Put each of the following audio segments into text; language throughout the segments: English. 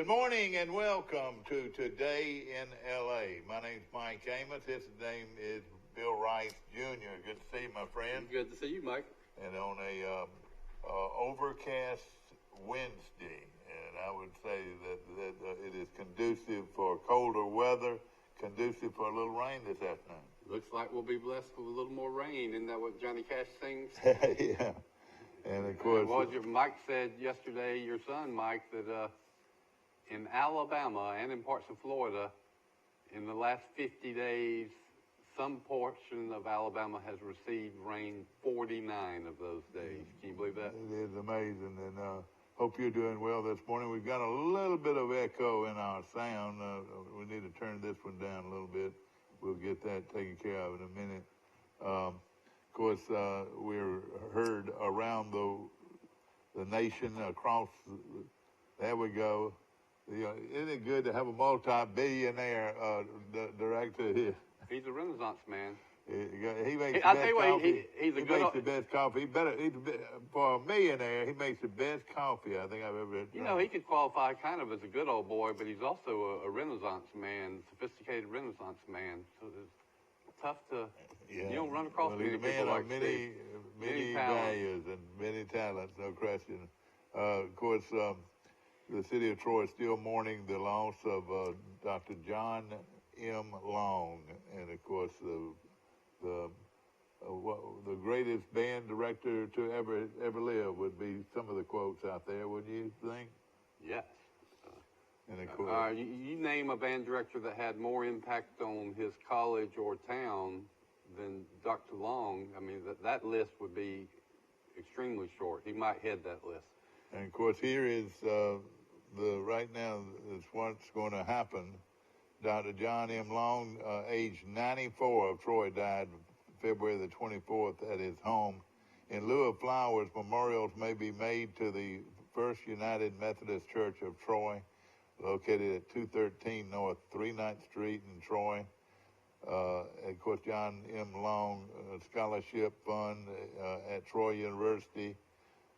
Good morning and welcome to Today in L.A. My name's Mike Amos. His name is Bill Rice Jr. Good to see you, my friend. Good to see you, Mike. And on a overcast Wednesday, and I would say that it is conducive for colder weather, conducive for a little rain this afternoon. Looks like we'll be blessed with a little more rain. Isn't that what Johnny Cash sings? Yeah. And of course, Mike said yesterday, your son, Mike, that in Alabama and in parts of Florida, in the last 50 days, some portion of Alabama has received rain 49 of those days. Can you believe that? It is amazing, and hope you're doing well this morning. We've got a little bit of echo in our sound. We need to turn this one down a little bit. We'll get that taken care of in a minute. Of course, we're heard around the nation, across. There we go. Isn't it good to have a multi-billionaire director here? He's a Renaissance man. He makes the best coffee. He makes the best coffee. For a millionaire, he makes the best coffee I think I've ever had. You know, he could qualify kind of as a good old boy, but he's also a Renaissance man, sophisticated Renaissance man. So it's tough to, you don't run across many people like Steve. Many values and many talents, no question. Of course, the city of Troy is still mourning the loss of Dr. John M. Long, and of course the greatest band director to ever live would be some of the quotes out there, wouldn't you think? Yes. And of course, you name a band director that had more impact on his college or town than Dr. Long. I mean, that list would be extremely short. He might head that list. And of course, here is right now is what's going to happen. Dr. John M. Long, age 94 of Troy, died February the 24th at his home. In lieu of flowers, memorials may be made to the First United Methodist Church of Troy, located at 213 North 39th Street in Troy. Of course, John M. Long Scholarship Fund at Troy University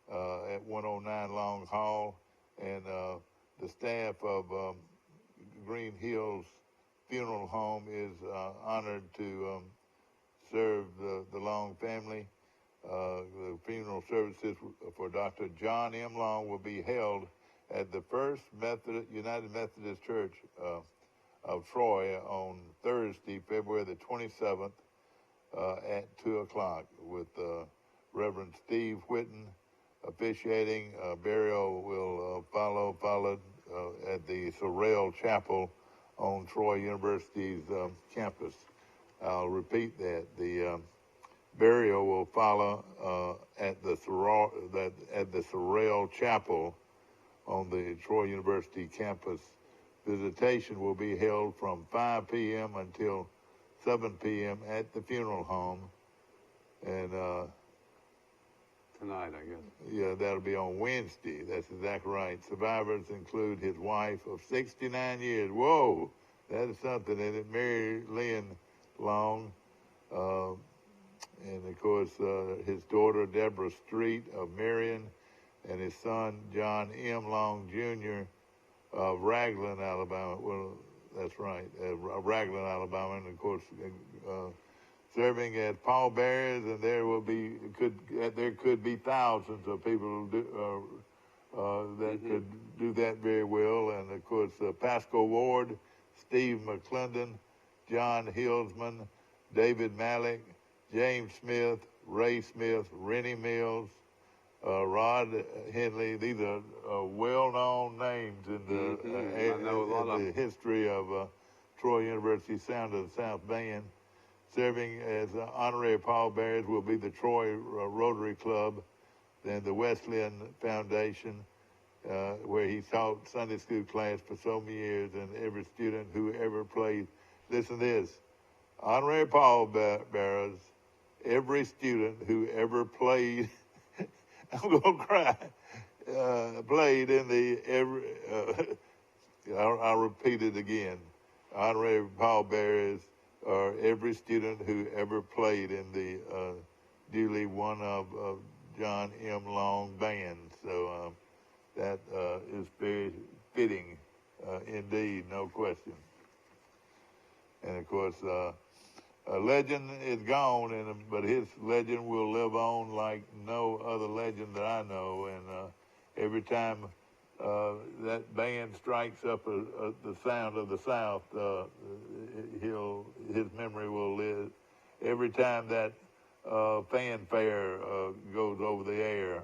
at 109 Long Hall, and the staff of Green Hills Funeral Home is honored to serve the Long family. The funeral services for Dr. John M. Long will be held at the First United Methodist Church of Troy on Thursday, February the 27th at 2 o'clock with Reverend Steve Whitten officiating. Burial will follow at the Sorrell Chapel on Troy University's campus. I'll repeat that. The burial will follow at the Sorrell Chapel on the Troy University campus. Visitation will be held from 5 p.m. until 7 p.m. at the funeral home. And tonight, I guess. Yeah, that'll be on Wednesday. That's exactly right. Survivors include his wife of 69 years. Whoa, that is something, isn't it? Mary Lynn Long. And, of course, his daughter, Deborah Street of Marion, and his son, John M. Long, Jr. of Raglan, Alabama. Well, that's right, Raglan, Alabama. And, of course, serving as pallbearers, and there could be thousands of people that could do that very well. And of course, Pascal Ward, Steve McClendon, John Hillsman, David Malik, James Smith, Ray Smith, Rennie Mills, Rod Henley. These are well-known names in the history of Troy University Sound of the South Band. Serving as honorary pallbearers will be the Troy Rotary Club, then the Wesleyan Foundation, where he taught Sunday school class for so many years, and every student who ever played. Listen to this. Honorary pallbearers, every student who ever played, I'm going to cry, played in I'll repeat it again. Honorary pallbearers are every student who ever played in the duly one of John M. Long band. So that is very fitting indeed, no question. And of course, a legend is gone, but his legend will live on like no other legend that I know. And every time that band strikes up the sound of the South, his memory will live. Every time that fanfare goes over the air,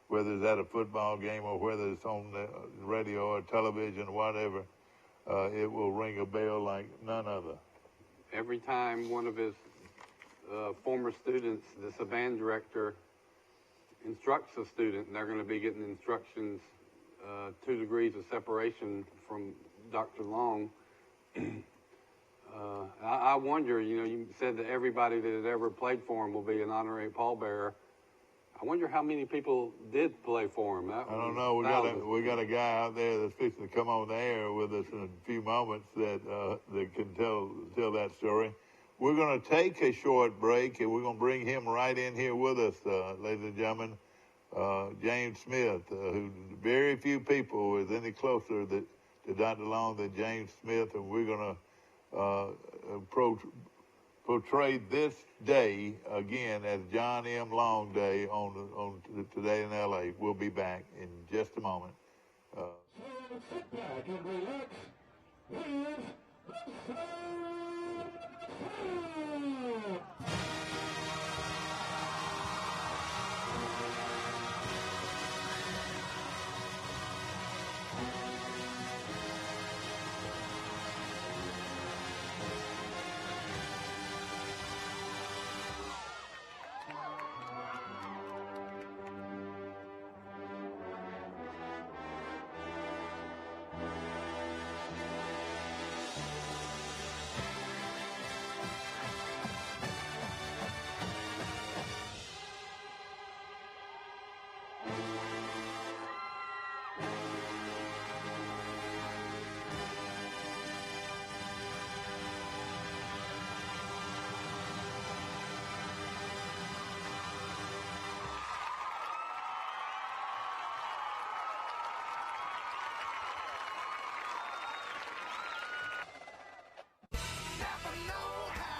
whether it's at a football game or whether it's on the radio or television or whatever, it will ring a bell like none other. Every time one of his former students, the band director, instructs a student, they're going to be getting instructions 2 degrees of separation from Dr. Long. I wonder, you said that everybody that had ever played for him will be an honorary pallbearer. I wonder how many people did play for him. I don't know. We got a guy out there that's fixing to come on the air with us in a few moments that can tell that story. We're going to take a short break, and we're going to bring him right in here with us, ladies and gentlemen. James Smith, who very few people is any closer to Dr. Long than James Smith, and we're going to portray this day again as John M. Long Day on Today in L.A. We'll be back in just a moment. Sit back and relax with the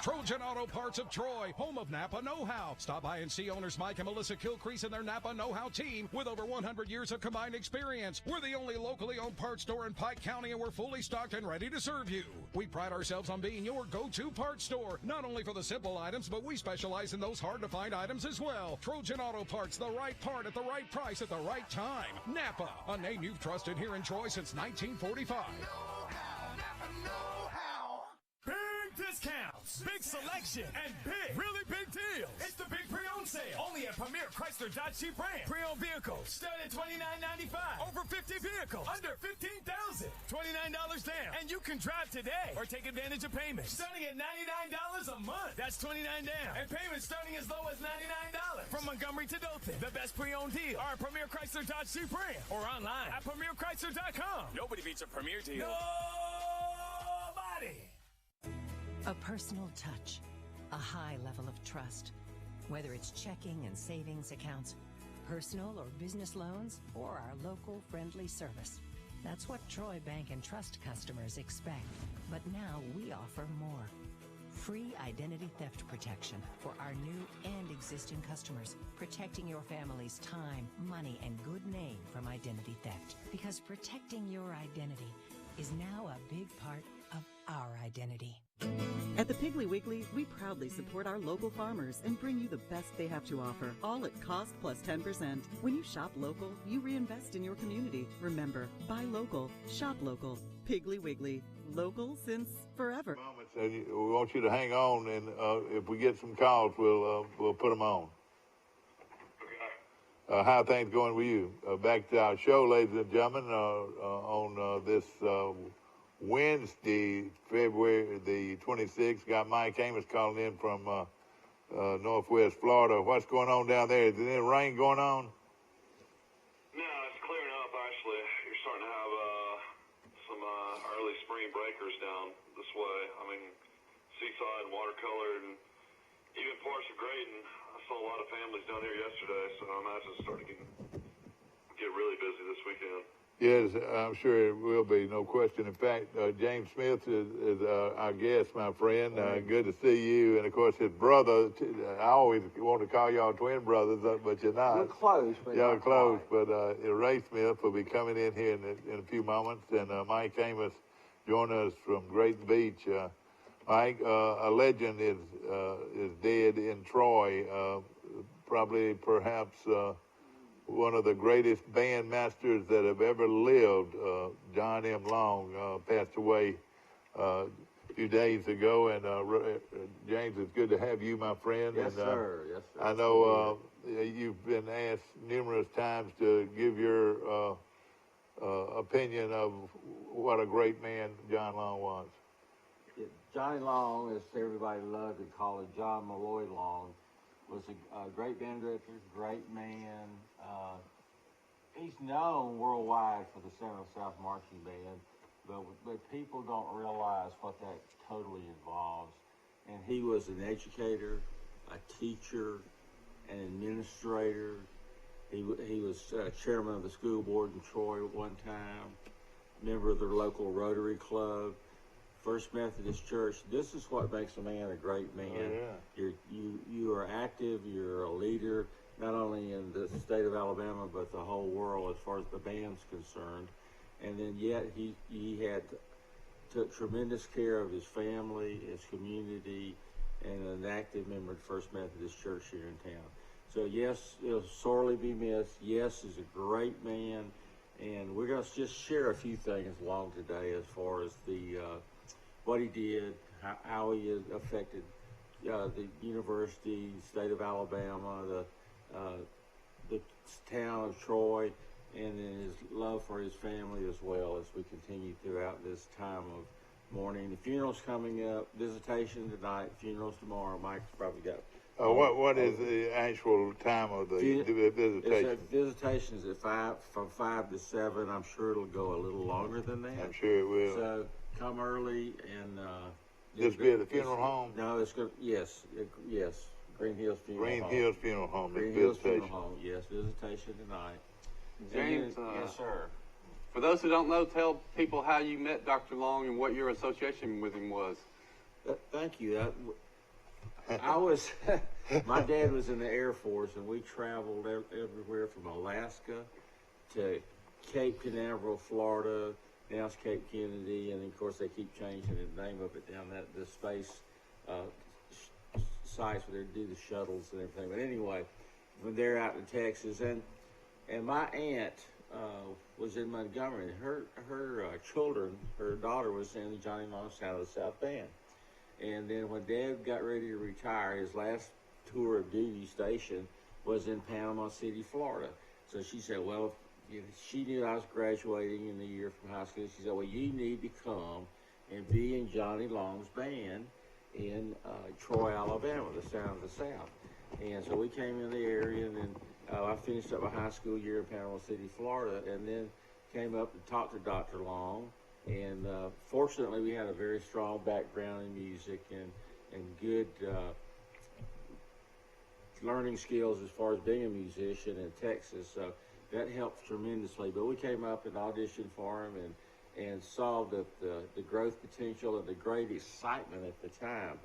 Trojan Auto Parts of Troy, home of Napa Know-How. Stop by and see owners Mike and Melissa Kilcrease and their Napa Know-How team with over 100 years of combined experience. We're the only locally owned parts store in Pike County, and we're fully stocked and ready to serve you. We pride ourselves on being your go-to parts store, not only for the simple items, but we specialize in those hard-to-find items as well. Trojan Auto Parts, the right part at the right price at the right time. Napa, a name you've trusted here in Troy since 1945. Big discounts, big selection, and really big deals. It's the big pre-owned sale. Only at Premier Chrysler Dodge Jeep Ram. Pre-owned vehicles start at $29.95. Over 50 vehicles under $15,000. $29 down. And you can drive today or take advantage of payments starting at $99 a month. That's $29 down. And payments starting as low as $99. From Montgomery to Dothan, the best pre-owned deal are Premier Chrysler Dodge Jeep Ram or online at PremierChrysler.com. Nobody beats a Premier deal. Nobody. A personal touch, a high level of trust. Whether it's checking and savings accounts, personal or business loans, or our local friendly service. That's what Troy Bank and Trust customers expect. But now we offer more. Free identity theft protection for our new and existing customers, protecting your family's time, money, and good name from identity theft. Because protecting your identity is now a big part of our identity. At the Piggly Wiggly, we proudly support our local farmers and bring you the best they have to offer, all at cost plus 10%. When you shop local, you reinvest in your community. Remember, buy local, shop local. Piggly Wiggly, local since forever. We want you to hang on, and if we get some calls, we'll put them on. How are things going with you? Back to our show, ladies and gentlemen, on this Wednesday, February the 26th. Got Mike Amos calling in from Northwest Florida. What's going on down there? Is there any rain going on? No, it's clearing up, actually. You're starting to have some early spring breakers down this way. I mean, seaside, watercolored, and even parts of Graydon. I saw a lot of families down here yesterday, so I imagine it's starting to get really busy this weekend. Yes, I'm sure it will be, no question. In fact, James Smith is our guest, my friend. Good to see you. And, of course, his brother, I always want to call y'all twin brothers, but you're not. We're close, but Y'all not close, quite. but Ray Smith will be coming in here in a few moments. And Mike Amos joining us from Great Beach. Mike, a legend is dead in Troy, perhaps one of the greatest band masters that have ever lived, John M. Long, passed away a few days ago. And James, it's good to have you, my friend. Yes, and, sir. Yes, sir. I know you've been asked numerous times to give your opinion of what a great man John Long was. Johnny Long, as everybody loved to call it, John Malloy Long, was a great band director, great man. He's known worldwide for the Central South Marching Band, but people don't realize what that totally involves. And he was an educator, a teacher, an administrator. He was chairman of the school board in Troy at one time, member of their local Rotary Club, First Methodist Church. This is what makes a man a great man. Oh, yeah. You are active. You're a leader, not only in the state of Alabama but the whole world as far as the band's concerned. And then yet he took tremendous care of his family, his community, and an active member of First Methodist Church here in town. So yes, he'll sorely be missed. Yes, he's a great man, and we're going to just share a few things along today as far as the what he did, how he affected the university, state of Alabama, the town of Troy, and then his love for his family as well as we continue throughout this time of mourning. The funeral's coming up, visitation tonight, funeral's tomorrow. Mike's probably got. What is the actual time of the visitation? Visitation is from 5 to 7. I'm sure it'll go a little longer than that. I'm sure it will. So come early and. This be at the funeral home? No, it's going. Yes. Green Hills Funeral Home. Green Hills Funeral Home. Green Hills Funeral Home. Yes, visitation tonight. James, yes, sir. For those who don't know, tell people how you met Dr. Long and what your association with him was. Thank you. I was, my dad was in the Air Force, and we traveled everywhere from Alaska to Cape Canaveral, Florida. Now it's Cape Kennedy, and of course they keep changing the name of it down the space sites where they do the shuttles and everything. But anyway, when they're out in Texas, and my aunt was in Montgomery. Her children, her daughter was in the Johnny Long Sound of the South Band. And then when Dad got ready to retire, his last tour of duty station was in Panama City, Florida. So she said, well, she knew I was graduating in the year from high school. She said, well, you need to come and be in Johnny Long's band in Troy, Alabama, the Sound of the South. And so we came in the area, and then I finished up my high school year in Panama City, Florida, and then came up and talked to Dr. Long. And fortunately, we had a very strong background in music and good learning skills as far as being a musician in Texas. So that helped tremendously. But we came up and auditioned for him and saw that the growth potential and the great excitement at the time.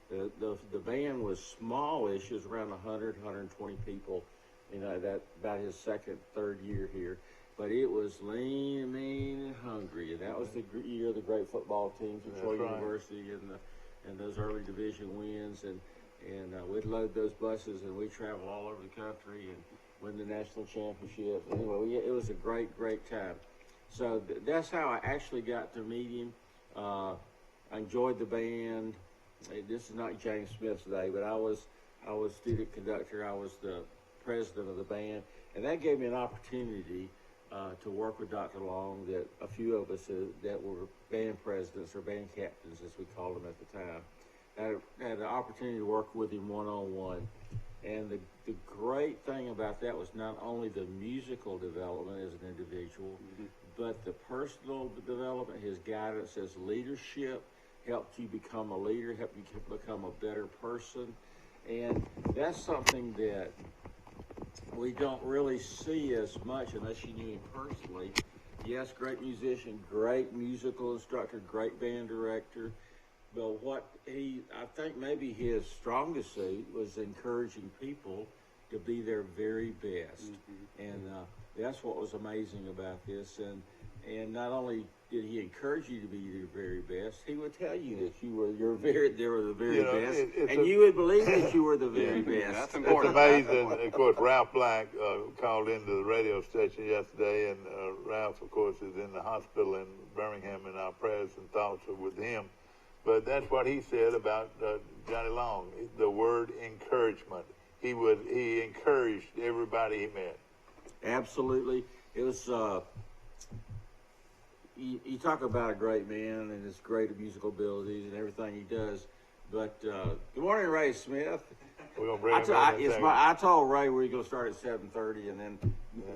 Mm-hmm. The band was smallish. It was around 100, 120 people, that about his second, third year here. But it was lean, mean, and hungry, and that was the year of the great football teams at Troy University and those early division wins. And we'd load those buses, and we'd travel all over the country and win the national championship. Anyway, it was a great, great time. So that's how I actually got to meet him. I enjoyed the band. This is not James Smith's day, but I was student conductor. I was the president of the band, and that gave me an opportunity to work with Dr. Long, that a few of us that were band presidents or band captains, as we called them at the time, had the opportunity to work with him one-on-one. And the great thing about that was not only the musical development as an individual, mm-hmm. but the personal development, his guidance, his leadership helped you become a leader, helped you become a better person. And that's something that we don't really see as much unless you knew him personally. Yes, great musician, great musical instructor, great band director. But I think maybe his strongest suit was encouraging people to be their very best. And that's what was amazing about this. And not only did he encourage you to be your very best, he would tell you that they were the very best, and you would believe that you were the very best. That's It's important. amazing. Of course, Ralph Black called into the radio station yesterday, and Ralph, of course, is in the hospital in Birmingham, and our prayers and thoughts are with him. But that's what he said about Johnny Long, the word encouragement. He encouraged everybody he met. Absolutely. It was, you talk about a great man and his great musical abilities and everything he does. But good morning, Ray Smith. We're going to bring him in a second. I told Ray we were going to start at 7:30, and then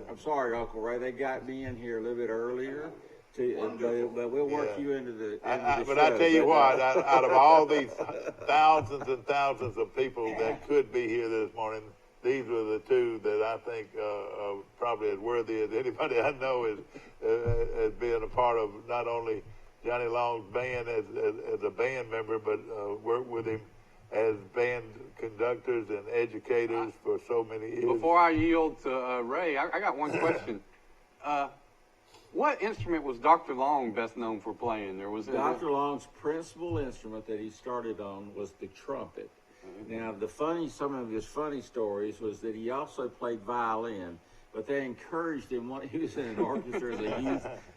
I'm sorry, Uncle Ray, they got me in here a little bit earlier. But we'll work you into the show. But I tell you what, out of all these thousands and thousands of people that could be here this morning, these were the two that I think are probably as worthy as anybody I know as being a part of not only Johnny Long's band as a band member, but work with him as band conductors and educators for so many years. Before I yield to Ray, I got one question. What instrument was Dr. Long best known for playing? Dr. Long's principal instrument that he started on was the trumpet. Now, some of his funny stories was that he also played violin, but they encouraged him. He was in an orchestra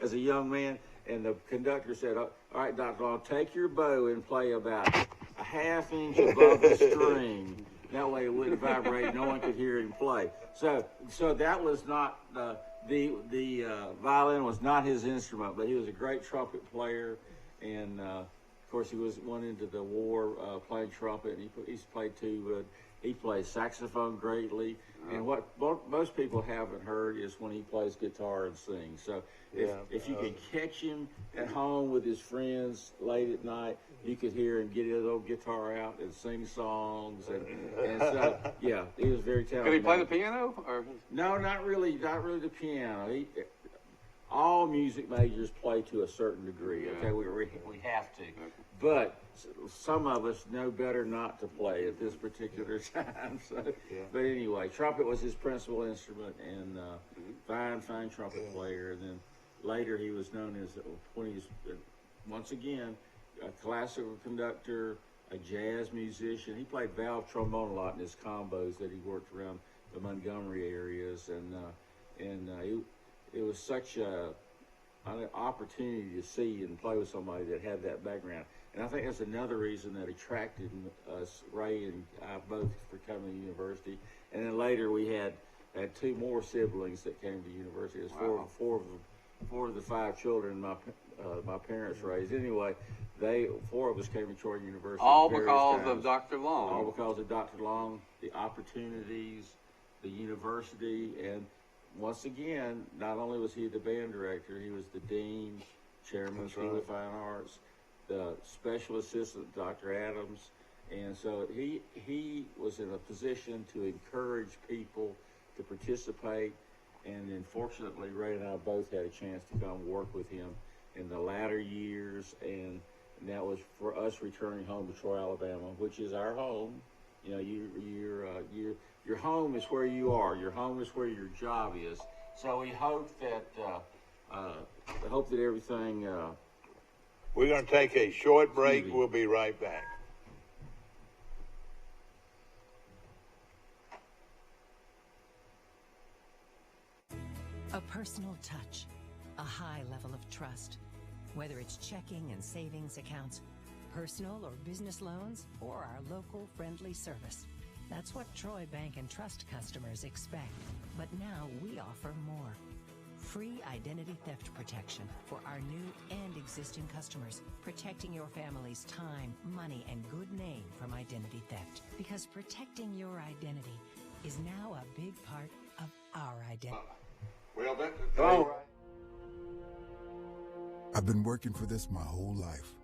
as a young man, and the conductor said, "All right, Dr. Long, take your bow and play about a half inch above the string. That way it wouldn't vibrate. No one could hear him play." So that was not the violin was not his instrument, but he was a great trumpet player, and of course he went into the war playing trumpet, and he played too. He plays saxophone greatly, and what most people haven't heard is when he plays guitar and sings. So if you could catch him at home with his friends late at night, you could hear him get his little guitar out and sing songs, and so he was very talented. Could he play the piano? Or? No, not really the piano. All music majors play to a certain degree. Okay, we have to, but some of us know better not to play at this particular time. But anyway, trumpet was his principal instrument, and fine trumpet player. And then later he was known as, when he was once again a classical conductor, a jazz musician. He played valve trombone a lot in his combos that he worked around the Montgomery areas, and it was such an opportunity to see and play with somebody that had that background. And I think that's another reason that attracted us, Ray and I both, for coming to university. And then later we had two more siblings that came to university. It was four of the five children my parents raised. Anyway, four of us came to Troy University. All because of Dr. Long. All because of Dr. Long, the opportunities, the university, and once again, not only was he the band director, he was the dean, chairman of the School of Fine Arts, the special assistant, Dr. Adams, and so he was in a position to encourage people to participate. And then fortunately, Ray and I both had a chance to come work with him in the latter years, and that was for us returning home to Troy, Alabama, which is our home. You know, your home is where you are. Your home is where your job is. So we hope that everything. We're going to take a short break. We'll be right back. A personal touch, a high level of trust. Whether it's checking and savings accounts, personal or business loans, or our local friendly service. That's what Troy Bank and Trust customers expect. But now we offer more. Free identity theft protection for our new and existing customers, protecting your family's time, money, and good name from identity theft. Because protecting your identity is now a big part of our identity. Well, I've been working for this my whole life.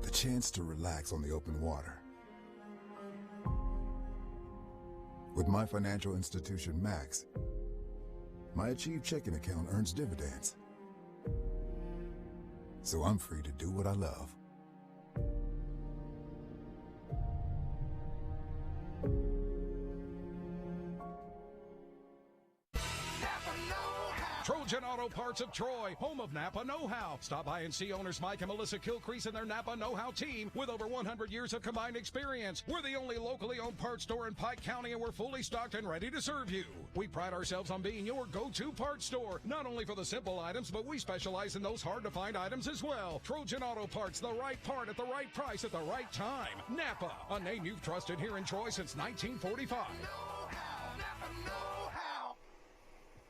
The chance to relax on the open water. With my financial institution, Max, My Achieve checking account earns dividends. So I'm free to do what I love. Trojan Auto Parts of Troy, home of Napa know-how. Stop by and see owners Mike and Melissa Kilcrease and their Napa know-how team with over 100 years of combined experience. We're the only locally owned parts store in Pike County, and we're fully stocked and ready to serve you. We pride ourselves on being your go-to parts store, not only for the simple items, but we specialize in those hard-to-find items as well. Trojan Auto Parts, the right part at the right price at the right time. Napa, a name you've trusted here in Troy since 1945.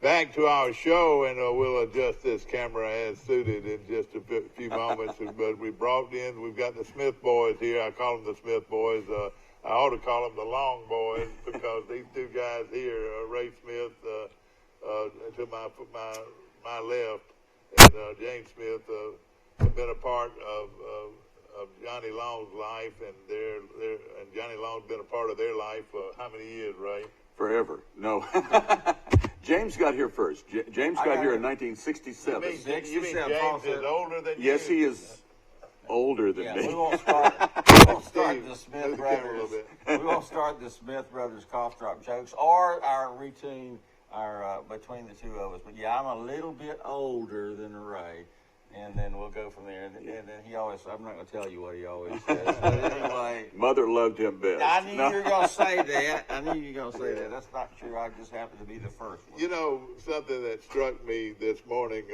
Back to our show, and we'll adjust this camera as suited in just a few moments. But we've got the Smith boys here. I call them the Smith boys. I ought to call them the Long boys because these two guys here, Ray Smith to my left, and James Smith, have been a part of Johnny Long's life, and and Johnny Long's been a part of their life for how many years, Ray? Forever. No. James got here first. James got here in 1967. You mean James is older than you? Yes, he is older than me. We won't start the Smith brothers. We won't start the Smith brothers cough drop jokes or our routine, between the two of us. But yeah, I'm a little bit older than Ray. And then we'll go from there. And then he always, I'm not going to tell you what he always says. But anyway. Mother loved him best. I knew you were going to say that. That's not true. I just happened to be the first one. You know, something that struck me this morning,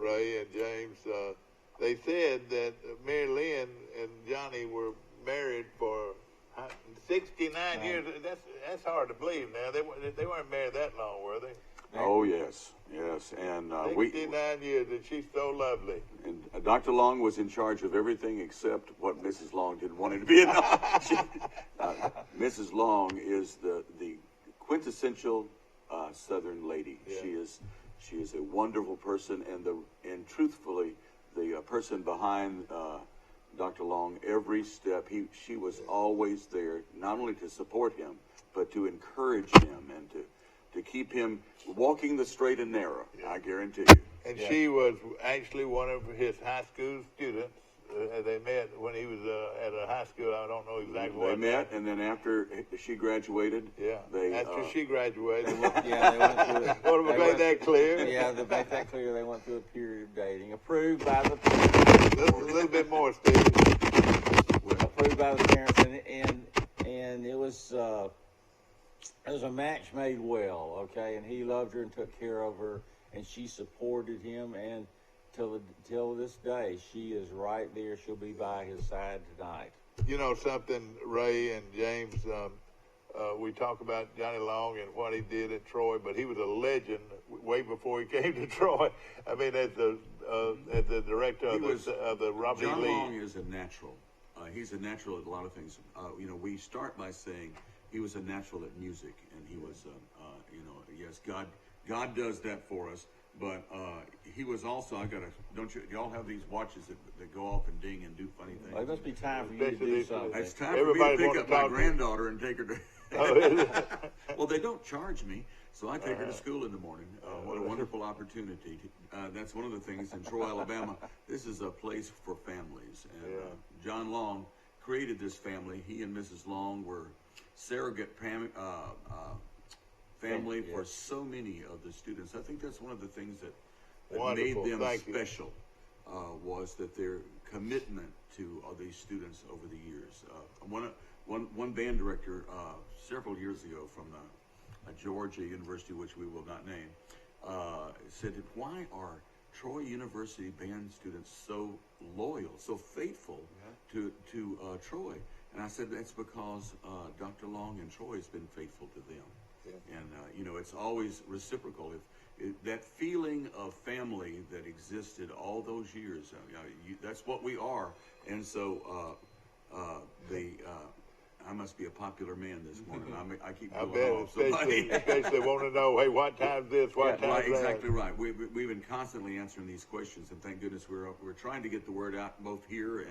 Ray and James, they said that Mary Lynn and Johnny were married for 69 years. That's hard to believe now. They weren't married that long, were they? Oh, yes. And 69 years, and she's so lovely. And Dr. Long was in charge of everything except what Mrs. Long didn't want him to be. Mrs. Long is the quintessential Southern lady. Yeah. She is a wonderful person, and truthfully, the person behind Dr. Long, every step, she was always there, not only to support him, but to encourage him and to keep him walking the straight and narrow, I guarantee you. And she was actually one of his high school students. They met when he was at a high school. I don't know exactly what. They met, and then after she graduated. Yeah, after she graduated. They went through it. Want to make that clear? Yeah, to make that clear, they went through a period of dating. Approved by the parents. A little bit more, Steve. Approved by the parents, and it was a match made well, okay? And he loved her and took care of her, and she supported him, and till this day, she is right there. She'll be by his side tonight. You know something, Ray and James, we talk about Johnny Long and what he did at Troy, but he was a legend way before he came to Troy. I mean, as the director of the Robbie Lee. John Long is a natural. He's a natural at a lot of things. We start by saying he was a natural at music, and he was, yes, God does that for us. But he was also, don't y'all have these watches that go off and ding and do funny things? Well, it must be time for you to do something. It's time for me to pick up my granddaughter and take her to... Well, they don't charge me, so I take her to school in the morning. What a wonderful opportunity. That's one of the things in Troy, Alabama. This is a place for families. And John Long created this family. He and Mrs. Long were surrogate family for so many of the students. I think that's one of the things that made them special, was that their commitment to these students over the years. One band director several years ago from Georgia University, which we will not name, said, why are Troy University band students so loyal, so faithful to Troy? And I said, that's because Dr. Long and Troy has been faithful to them. Yeah. And, it's always reciprocal. That feeling of family that existed all those years, that's what we are. And so I must be a popular man this morning. I keep going off. Especially want to know, hey, what time's this? What time's that? Exactly right. We've been constantly answering these questions, and thank goodness we're trying to get the word out both here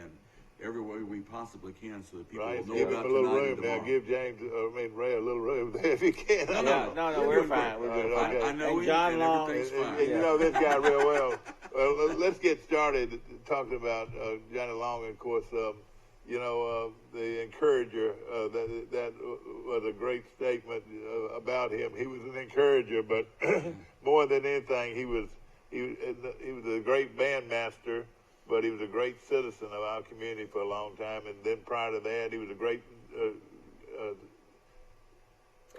every way we possibly can so that people Right, will know give about him a little tonight room and now. tomorrow. Give Ray a little room there if you can. No, we're fine. We're doing fine. I know and John Long, everything's fine. And you know this guy real well. Well, let's get started talking about Johnny Long. Of course, the encourager. That was a great statement about him. He was an encourager, but more than anything, he was a great bandmaster. But he was a great citizen of our community for a long time. And then prior to that, he was a great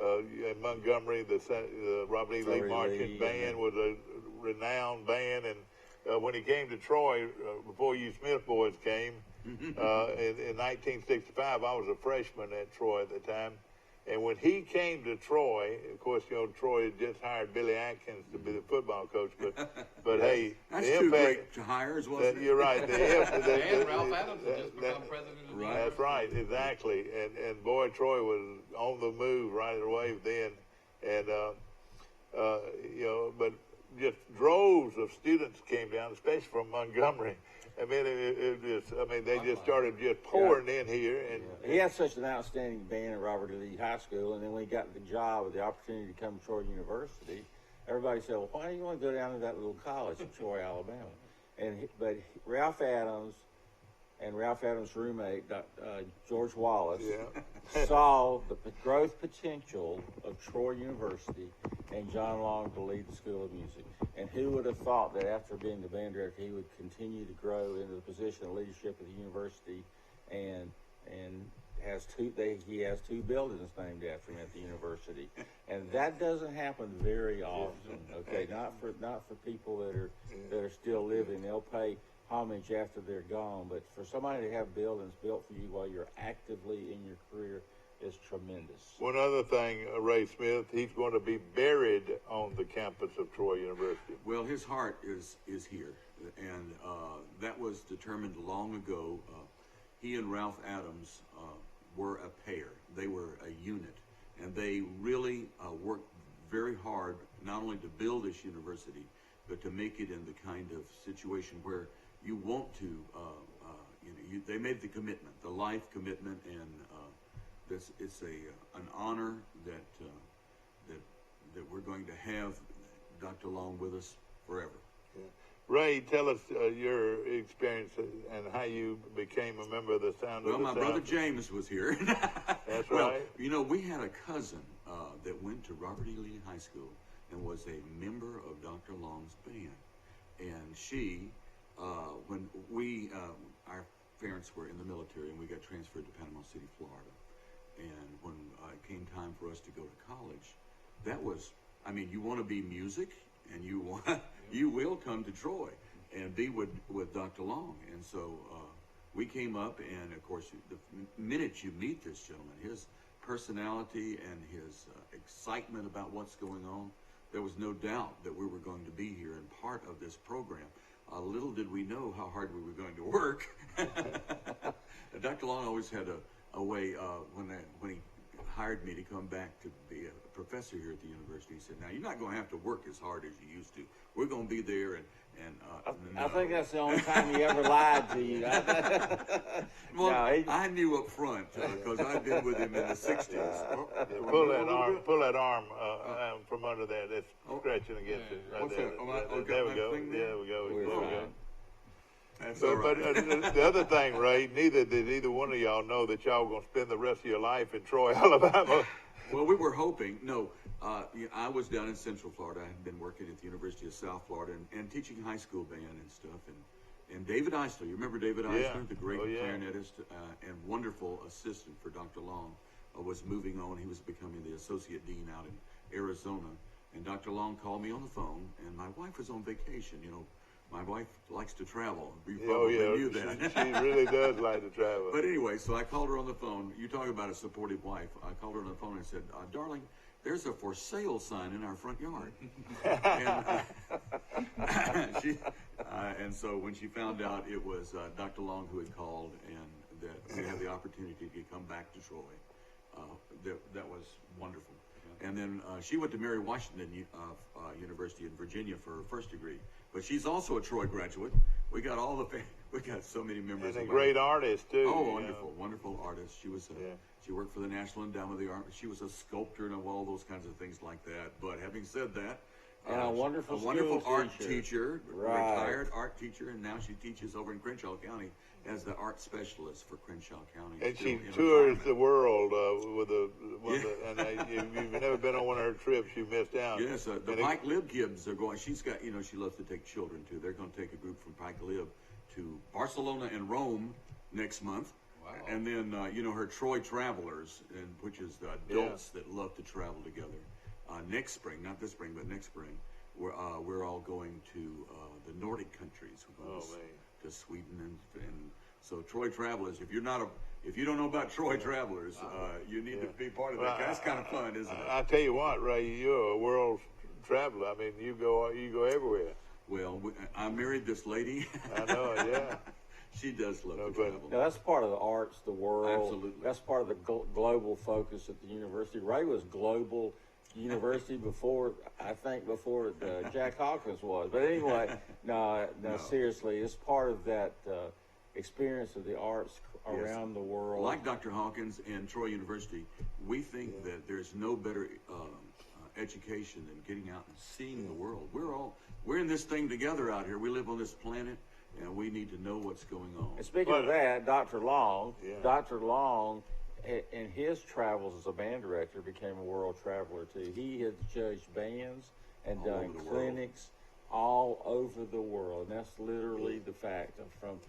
in Montgomery. The Robert E. Lee Marching Band was a renowned band. And when he came to Troy, before you Smith boys came, in 1965, I was a freshman at Troy at the time. And when he came to Troy, of course, Troy had just hired Billy Atkins to be the football coach. But hey, that's two great hires, wasn't it? You're right. And Ralph Adams had just become president of the Right. That's right, exactly. And boy, Troy was on the move right away then. And but just droves of students came down, especially from Montgomery. I mean, they just started just pouring in here. And he had such an outstanding band at Robert E. Lee High School, and then when he got the job with the opportunity to come to Troy University, everybody said, "Well, why do you want to go down to that little college in Troy, Alabama?" But Ralph Adams and Ralph Adams' roommate, George Wallace, saw the growth potential of Troy University and John Long to lead the School of Music. And who would have thought that after being the band director, he would continue to grow into the position of leadership of the university, and he has two buildings named after him at the university, and that doesn't happen very often. Okay, not for people that are still living. They'll pay homage after they're gone, but for somebody to have buildings built for you while you're actively in your career is tremendous. One other thing, Ray Smith, he's going to be buried on the campus of Troy University. Well, his heart is here, and that was determined long ago. He and Ralph Adams were a pair. They were a unit, and they really worked very hard not only to build this university, but to make it in the kind of situation where you want to, they made the commitment, the life commitment, and it's an honor that we're going to have Dr. Long with us forever. Yeah. Ray, tell us your experience and how you became a member of the Sound of the South. Well, my brother James was here. That's well, right. We had a cousin that went to Robert E. Lee High School and was a member of Dr. Long's band. And she, when our parents were in the military and we got transferred to Panama City, Florida. And when it came time for us to go to college, that was, you want to be music and you will come to Troy and be with Dr. Long. And so we came up, and of course, the minute you meet this gentleman, his personality and his excitement about what's going on, there was no doubt that we were going to be here and part of this program. Little did we know how hard we were going to work. Dr. Long always had a way, when he hired me to come back to be a professor here at the university, he said, "Now, you're not going to have to work as hard as you used to. We're going to be there." And I think that's the only time he ever lied to you. Well, I knew up front because I'd been with him in the 60s. Pull that arm from under there. That's scratching against it. Right there. There we go. There we go. That's but all right. The other thing, Ray, neither did either one of y'all know that y'all were going to spend the rest of your life in Troy, Alabama. Well, we were hoping. No, I was down in Central Florida. I had been working at the University of South Florida and teaching high school band and stuff. And David Eisler, you remember David Eisler, the great clarinetist and wonderful assistant for Dr. Long, was moving on. He was becoming the associate dean out in Arizona. And Dr. Long called me on the phone, and my wife was on vacation. My wife likes to travel. You probably knew that. She really does like to travel. But anyway, so I called her on the phone. You talk about a supportive wife. I called her on the phone and said, "Darling, there's a for sale sign in our front yard." And so when she found out it was Dr. Long who had called and that we had the opportunity to come back to Troy, that was wonderful. And then she went to Mary Washington University in Virginia for her first degree. But she's also a Troy graduate, we got all the we got so many members. And a great artist too. Oh, wonderful artist. She was she worked for the National Endowment of the Arts. She was a sculptor and all those kinds of things like that. But having said that, and a wonderful art teacher, retired art teacher, and now she teaches over in Crenshaw County as the art specialist for Crenshaw County. And she tours the world with you've never been on one of her trips. You missed out. Yes, the Pike Lib kids are going. She's got, she loves to take children too. They're going to take a group from Pike Lib to Barcelona and Rome next month. Wow. And then, her Troy Travelers, which is the adults that love to travel together. Next spring, not this spring, but next spring, we're all going to the Nordic countries. To Sweden and so Troy Travelers. If you don't know about Troy Travelers, you need to be part of that. That's kind of fun, isn't it? I tell you what, Ray, you're a world traveler. I mean, you go everywhere. Well, I married this lady. I know, yeah. She does love to travel. Now, that's part of the arts, the world. Absolutely. That's part of the global focus at the university. Ray was global university before Jack Hawkins was. But anyway, no, seriously, it's part of that experience of the arts around the world. Like Dr. Hawkins and Troy University, we think that there's no better education than getting out and seeing the world. We're in this thing together out here. We live on this planet, and we need to know what's going on. And speaking of that, Dr. Long, in his travels as a band director, became a world traveler too. He has judged bands and done clinics all over the world. And that's literally the fact. From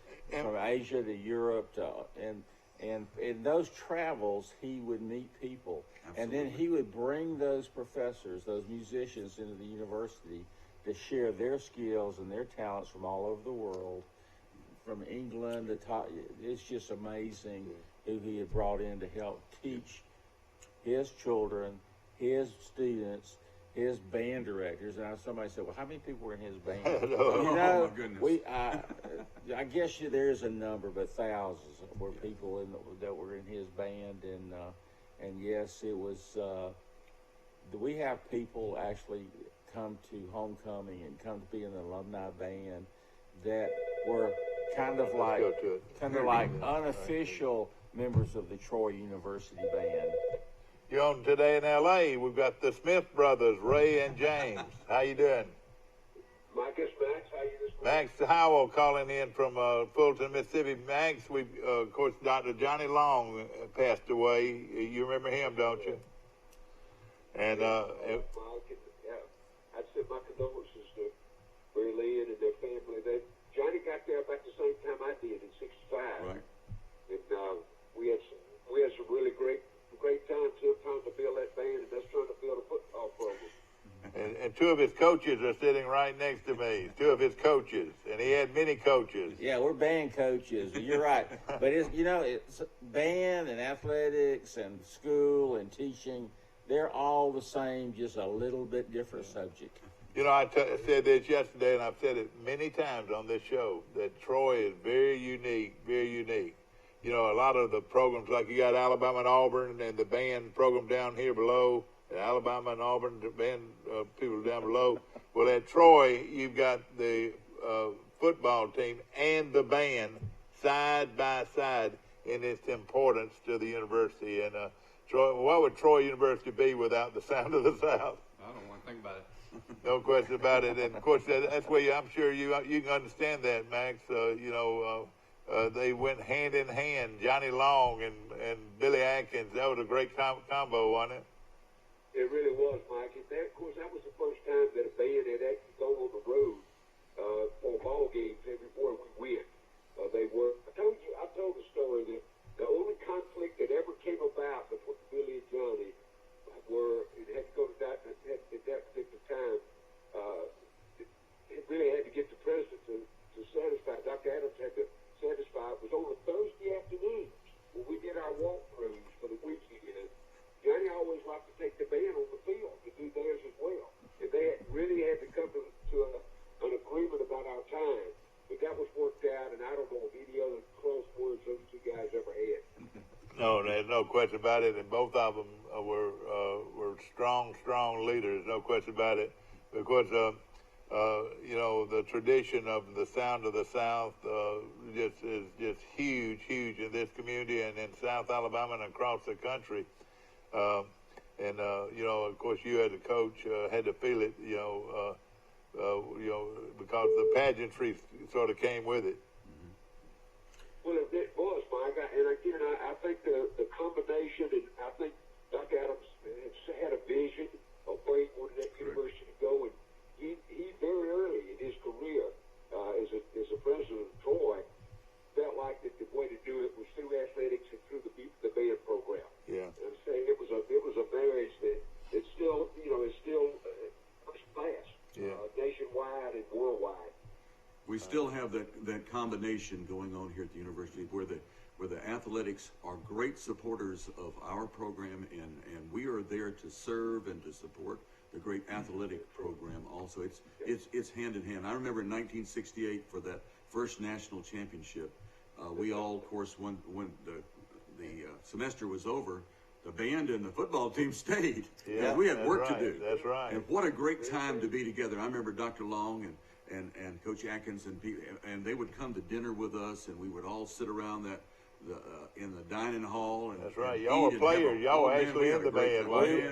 Asia to Europe and in those travels, he would meet people. Absolutely. And then he would bring those professors, those musicians into the university to share their skills and their talents from all over the world, from England to it's just amazing who he had brought in to help teach his children, his students, his band directors. And somebody said, well, how many people were in his band? Oh, my goodness. I guess there is a number, but thousands were people that were in his band. And yes, it was, we have people actually come to homecoming and come to be in the alumni band that were kind of like unofficial members of the Troy University band. You're on Today in L.A. We've got the Smith brothers, Ray and James. How you doing? Max, how you this morning? Max Howell calling in from Fulton, Mississippi. Max, of course, Dr. Johnny Long passed away. You remember him, don't you? And I'd send my condolences to Mary Lynn and their family. Johnny got there about the same time I did in '65. Right. And we had some really great times to build that band, and that's trying to build a football program. And two of his coaches are sitting right next to me. Two of his coaches, and he had many coaches. Yeah, we're band coaches. You're right, but it's band and athletics and school and teaching. They're all the same, just a little bit different subject. I said this yesterday, and I've said it many times on this show, that Troy is very unique, very unique. A lot of the programs, like you got Alabama and Auburn and the band program down here below, and Alabama and Auburn, the band people down below. Well, at Troy, you've got the football team and the band side by side in its importance to the university. And Troy, what would Troy University be without the sound of the South? I don't want to think about it. No question about it. And, of course, that's where I'm sure you can understand that, Max. They went hand in hand, Johnny Long and Billy Atkins. That was a great combo, wasn't it? It really was, Mike. And of course, that was the first time that a band had actually gone on the road for ball games everywhere we went. I told the story that the only conflict that ever came about between Billy and Johnny it had to go to that at that particular time. It really had to get the president to satisfy. Dr. Adams had to satisfy. It was on a Thursday afternoon when we did our walkthroughs for the weekend. Johnny always liked to take the band on the field to do theirs as well. And they really had to come to an agreement about our time. But that was worked out, and I don't know of any other close words those two guys ever had. No, there's no question about it. And both of them were strong leaders, no question about it. Because you know, the tradition of the Sound of the South is just huge in this community and in South Alabama and across the country. And you know, of course, you as a coach had to feel it, you know, because the pageantry sort of came with it. Well, it was, Mike, and again, I think the combination, and I think Doc Adams had a vision of where he wanted that university to go, and he very early in his career as a president of Troy felt like that the way to do it was through athletics and through the band program. Yeah, and I'm saying it was a marriage that it's still, you know, is still first class, nationwide and worldwide. We still have that combination going on here at the university where the athletics are great supporters of our program, and we are there to serve and to support the great athletic program also. It's hand in hand. I remember in 1968 for that first national championship, we all, of course, when the semester was over, the band and the football team stayed. Yeah, we had work to do. That's right. And what a great time to be together. I remember Dr. Long and Coach Atkins and they would come to dinner with us, and we would all sit around in the dining hall. And, that's right. Y'all were players. Y'all were actually in the band.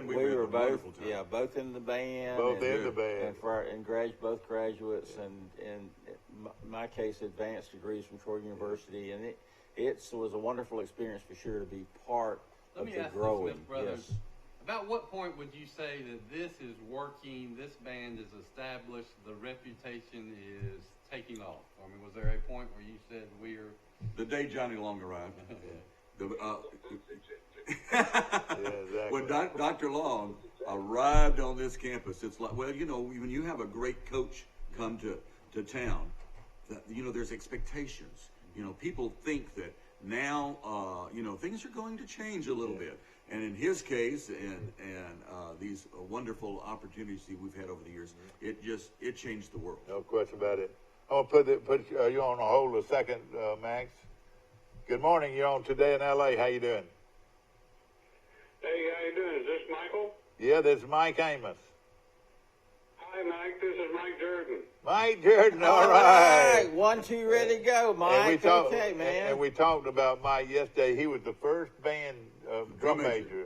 We were both, both in the band. Both in the band. And both graduates, and in my case, advanced degrees from Troy University, and it was a wonderful experience for sure to be part of the growing. Smith brothers, about what point would you say that this is working, this band is established, the reputation is taking off? I mean, was there a point where you said the day Johnny Long arrived. Exactly. When Dr. Long arrived on this campus, it's like, well, you know, when you have a great coach come to town, you know, there's expectations. You know, people think that now, you know, things are going to change a little bit. And in his case, and these wonderful opportunities that we've had over the years, it changed the world. No question about it. I'm gonna put you on hold a second, Max. Good morning. You're on Today in LA. How you doing? Hey, how you doing? Is this Michael? Yeah, this is Mike Amos. Hi, Mike. This is Mike Jordan. Mike Jordan. All right. 1, 2, ready, go, Mike. Okay, man. And we talked about Mike yesterday. He was the first band drum major.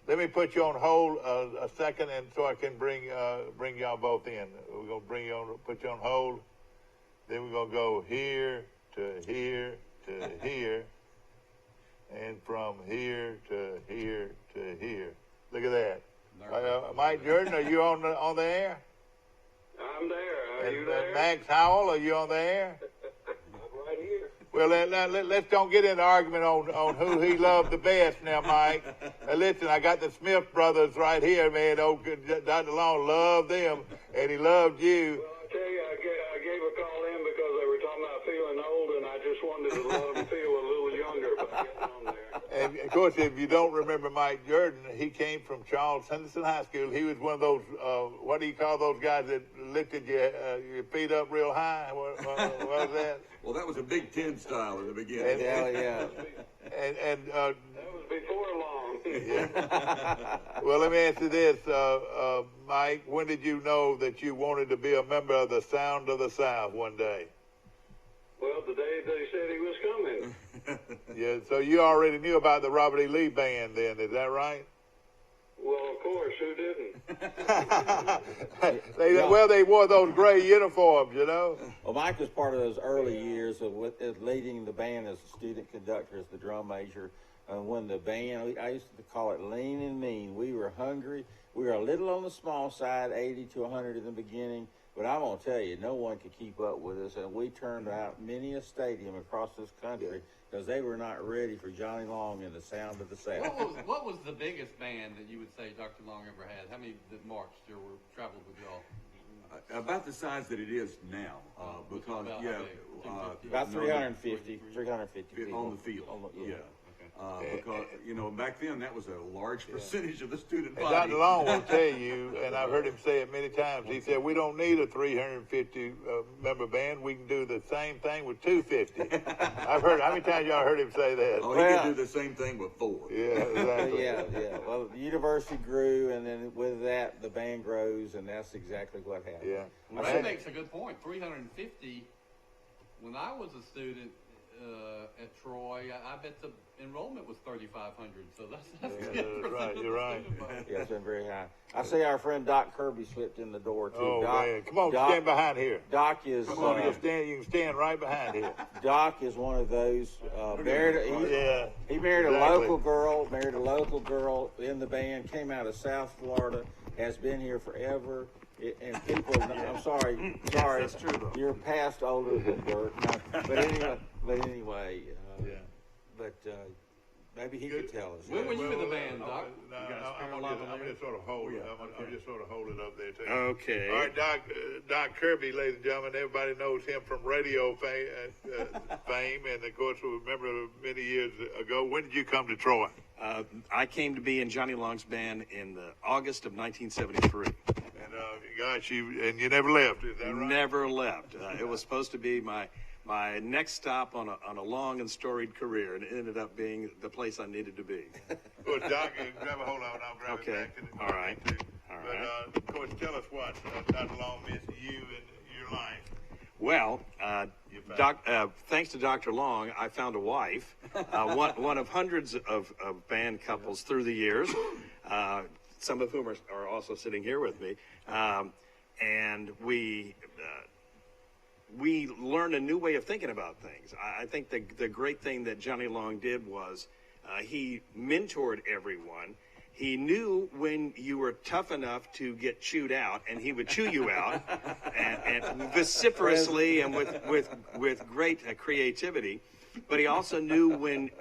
Let me put you on hold a second, and so I can bring y'all both in. We're gonna put you on hold. Then we're gonna go here to here to here, and from here to here to here. Look at that. Mike Jordan, are you on the air? I'm there. Are you there? Max Howell, are you on the air? I'm right here. Well, let's don't get into argument on who he loved the best now, Mike. Listen, I got the Smith brothers right here, man. Oh, Dr. Long loved them, and he loved you. Well, I tell you, I gave a call in because they were talking about feeling old, and I just wanted to love and feel a little younger by getting on there. And, of course, if you don't remember Mike Jordan, he came from Charles Henderson High School. He was one of those, what do you call those guys that lifted your feet up real high? What was that? Well, that was a Big Ten style in the beginning. And that was before long. Yeah. Well, let me ask you this, Mike. When did you know that you wanted to be a member of the Sound of the South one day? Well, the day they said he was coming. Yeah, so you already knew about the Robert E. Lee Band then, is that right? Well, of course, who didn't? They wore those gray uniforms, you know. Well, Mike was part of those early years of leading the band as a student conductor, as the drum major. When the band, I used to call it lean and mean. We were hungry. We were a little on the small side, 80 to 100 in the beginning. But I'm going to tell you, no one could keep up with us. And we turned out many a stadium across this country because they were not ready for Johnny Long and the Sound of the South. What was the biggest band that you would say Dr. Long ever had? How many that marched or traveled with y'all? About the size that it is now, because about 350 people on the field. Because, back then that was a large percentage of the student body. Dr. Long will tell you, and I've heard him say it many times, he said, we don't need a 350 member band. We can do the same thing with 250. I've heard, how many times y'all heard him say that? Oh, he can do the same thing with 4. Yeah, exactly. Yeah. Well, the university grew, and then with that, the band grows, and that's exactly what happened. Yeah. Well, that makes a good point. 350, when I was a student at Troy, I bet the enrollment was 3,500. So that's yeah, right. You're right. Yeah, it's been very high. I see our friend Doc Kirby slipped in the door too. Oh, Doc, man. Come on, stand behind here. Doc is. Come on, you can stand right behind here. Doc is one of those he married exactly. a local girl in the band, came out of South Florida, has been here forever. And people, I'm sorry, that's true, though. You're past older than Dirk. No, but anyway, maybe he could tell us. When were you in the band, Doc? I'm just sort of hold it. I'm just sort of hold it up there too. Okay. All right, Doc Kirby, ladies and gentlemen. Everybody knows him from radio fame, and of course, we remember many years ago. When did you come to Troy? I came to be in Johnny Long's band in August of 1973. And gosh, you never left. Is that right? Never left. It was supposed to be my next stop on a long and storied career, and it ended up being the place I needed to be. Of course, Doc, grab a hold of it. I'll grab it back. All right. But of course, tell us what Dr. Long meant to you and your life. Well, thanks to Dr. Long, I found a wife, one of hundreds of band couples through the years, some of whom are also sitting here with me, and we learned a new way of thinking about things. I think the great thing that Johnny Long did was he mentored everyone. He knew when you were tough enough to get chewed out, and he would chew you out, and vociferously and with great creativity. But he also knew when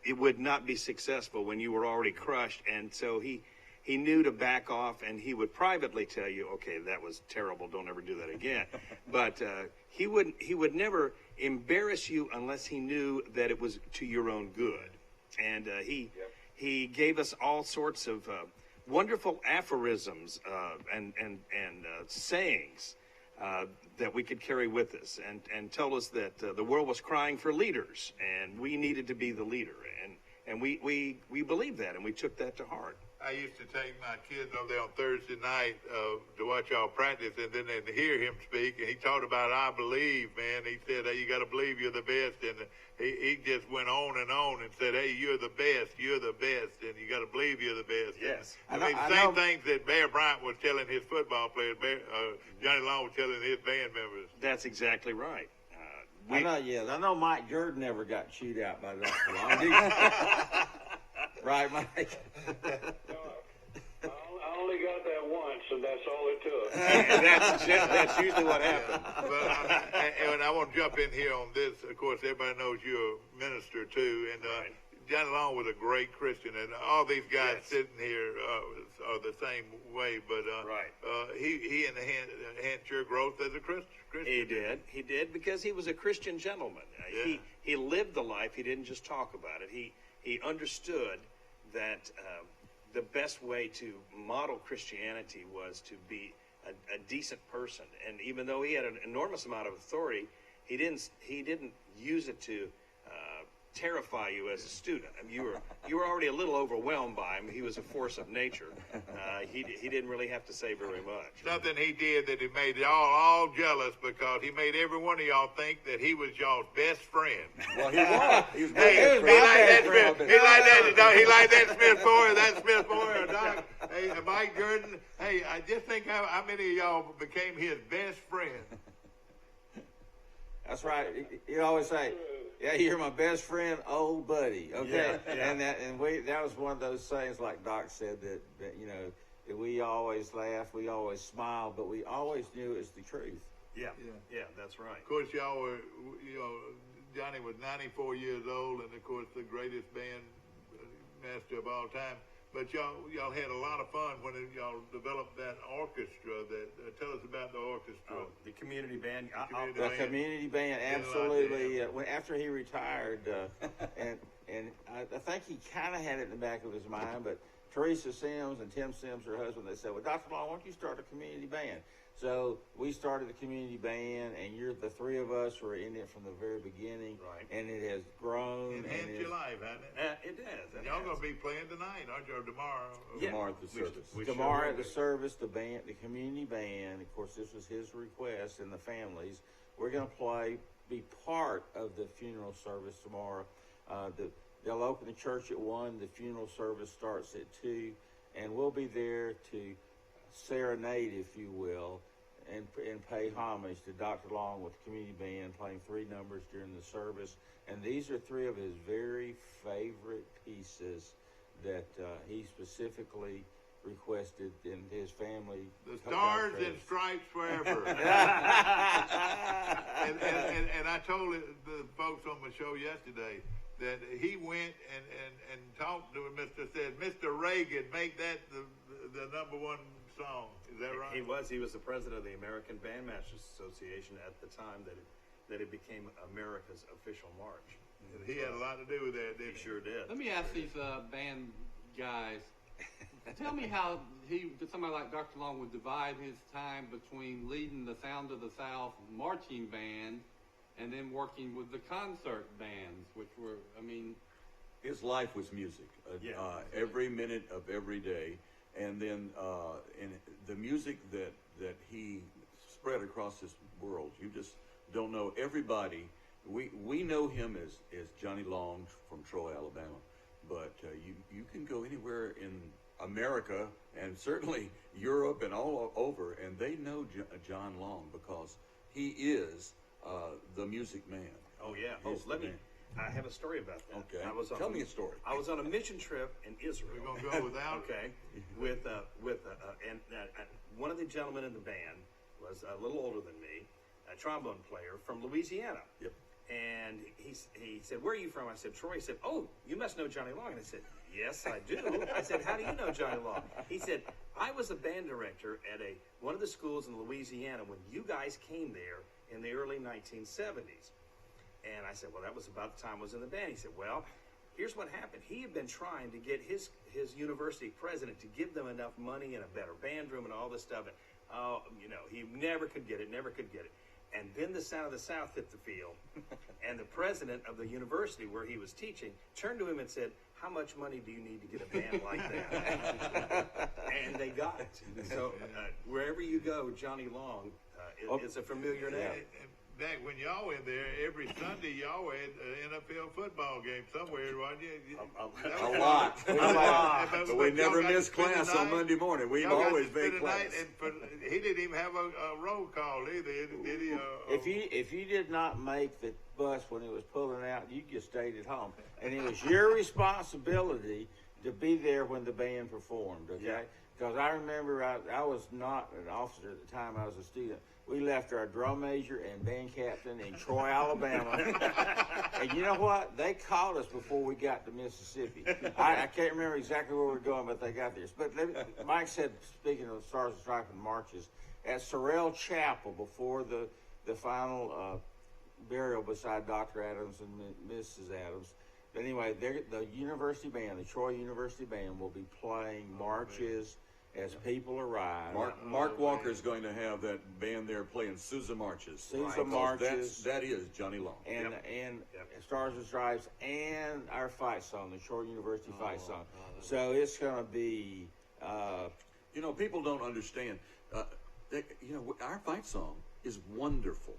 it would not be successful, when you were already crushed, and so he knew to back off, and he would privately tell you, okay, that was terrible, don't ever do that again. But he would never embarrass you unless he knew that it was to your own good. And he gave us all sorts of wonderful aphorisms and sayings that we could carry with us, and told us that the world was crying for leaders, and we needed to be the leader. And we believed that, and we took that to heart. I used to take my kids over there on Thursday night to watch y'all practice, and then they'd hear him speak, and he talked about I believe, man. He said, hey, you got to believe you're the best, and he just went on and said, hey, you're the best, and you got to believe you're the best. Yes. Same things that Bear Bryant was telling his football players, Johnny Long was telling his band members. That's exactly right. I know Mike Jordan never got chewed out by Dr. Long. Right, Mike? I only got that once, and that's all it took. That's usually what happens. And I want to jump in here on this. Of course, everybody knows you're a minister, too. And Johnny Long was a great Christian. And all these guys sitting here are the same way. But he enhanced your growth as a Christian. He did because he was a Christian gentleman. He lived the life. He didn't just talk about it. He understood that the best way to model Christianity was to be a decent person. And even though he had an enormous amount of authority, he didn't use it to terrify you as a student. I mean, you were already a little overwhelmed by him. He was a force of nature. He didn't really have to say very much. Something he did that he made y'all all jealous, because he made every one of y'all think that he was y'all's best friend. Well, he was. He liked that Smith boy, that Smith boy, or Doc. Hey, Mike Jordan. Hey, I just think how many of y'all became his best friend. That's right. You always say, yeah, you're my best friend, old buddy. Okay, yeah. And that was one of those things, like Doc said, that that we always laughed, we always smiled, but we always knew it was the truth. Yeah, that's right. Of course, y'all were, Johnny was 94 years old, and of course the greatest band master of all time. But y'all had a lot of fun when y'all developed that orchestra. Tell us about the orchestra. Oh, the community band. The community band, absolutely. After he retired, and I think he kind of had it in the back of his mind, but Teresa Sims and Tim Sims, her husband, they said, well, Dr. Long, why don't you start a community band? So we started the community band, and the three of us were in it from the very beginning, right. And it has grown. Enhanced your life, hasn't it? It has. Y'all going to be playing tonight, aren't you, or tomorrow? Yeah. Tomorrow at the service. Tomorrow at the service, the community band, of course, this was his request, and the families. We're going to be part of the funeral service tomorrow. They'll open the church at 1. The funeral service starts at 2, and we'll be there to serenade, if you will, and pay homage to Dr. Long with the community band, playing 3 numbers during the service. And these are 3 of his very favorite pieces that he specifically requested, and his family. The Stars and Stripes Forever. and I told the folks on my show yesterday that he went and talked to Mr. Reagan, make that the number 1 song. Is that right? He was the president of the American Bandmasters Association at the time that it became America's official march. And he had a lot to do with that, didn't he? Sure did. Let me ask these band guys. Tell me how somebody like Dr. Long would divide his time between leading the Sound of the South marching band and then working with the concert bands, which were, his life was music. Every minute of every day. And then in the music that he spread across this world, you just don't know everybody. We know him as Johnny Long from Troy, Alabama, but you can go anywhere in America and certainly Europe and all over, and they know John Long because he is the music man. Oh yeah. I have a story about that. Okay. Tell me a story. I was on a mission trip in Israel. We're going to go without. Okay. With one of the gentlemen in the band was a little older than me, a trombone player from Louisiana. Yep. And he said, "Where are you from?" I said, "Troy." He said, "Oh, you must know Johnny Long." And I said, "Yes, I do." I said, "How do you know Johnny Long?" He said, "I was a band director at one of the schools in Louisiana when you guys came there in the early 1970s. And I said, "Well, that was about the time I was in the band." He said, "Well, here's what happened. He had been trying to get his university president to give them enough money and a better band room and all this stuff. And, he never could get it. And then the Sound of the South hit the field, and the president of the university where he was teaching turned to him and said, 'How much money do you need to get a band like that?'" And they got it. So wherever you go, Johnny Long is a familiar name. Back when y'all were there, every Sunday y'all had an NFL football game somewhere, wasn't you? A lot. But we never missed class on Monday morning. We've always made class. He didn't even have a roll call either, did he? If you did not make the bus when it was pulling out, you just stayed at home. And it was your responsibility to be there when the band performed, okay? Because I remember I was not an officer at the time, I was a student. We left our drum major and band captain in Troy, Alabama. And you know what? They called us before we got to Mississippi. I can't remember exactly where we were going, but they got there. But Mike said, speaking of Stars and Stripes and marches, at Sorrel Chapel before the final burial beside Dr. Adams and Mrs. Adams. But anyway, the university band, the Troy University Band, will be playing marches as people arrive. Mark Walker is going to have that band there playing Sousa marches. Sousa marches. That is Johnny Long. And Stars and Stripes and our fight song, the Troy University fight song. So it's going to be... people don't understand. Our fight song is wonderful.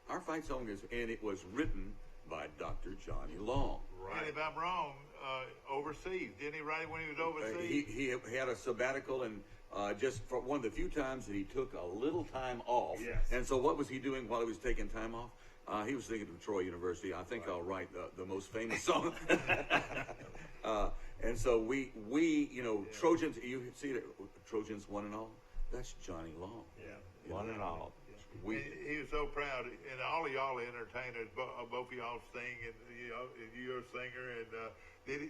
Our fight song and it was written by Dr. Johnny Long. Right. And if I'm wrong, overseas. Didn't he write it when he was overseas? He had a sabbatical and just for one of the few times that he took a little time off. Yes. And so what was he doing while he was taking time off? He was thinking of Troy University. I think I'll write the most famous song. And so we Trojans, you see it, Trojans one and all? That's Johnny Long. Yeah. One and all. He was so proud, and all of y'all are entertainers. Both of y'all sing, and you're a singer. And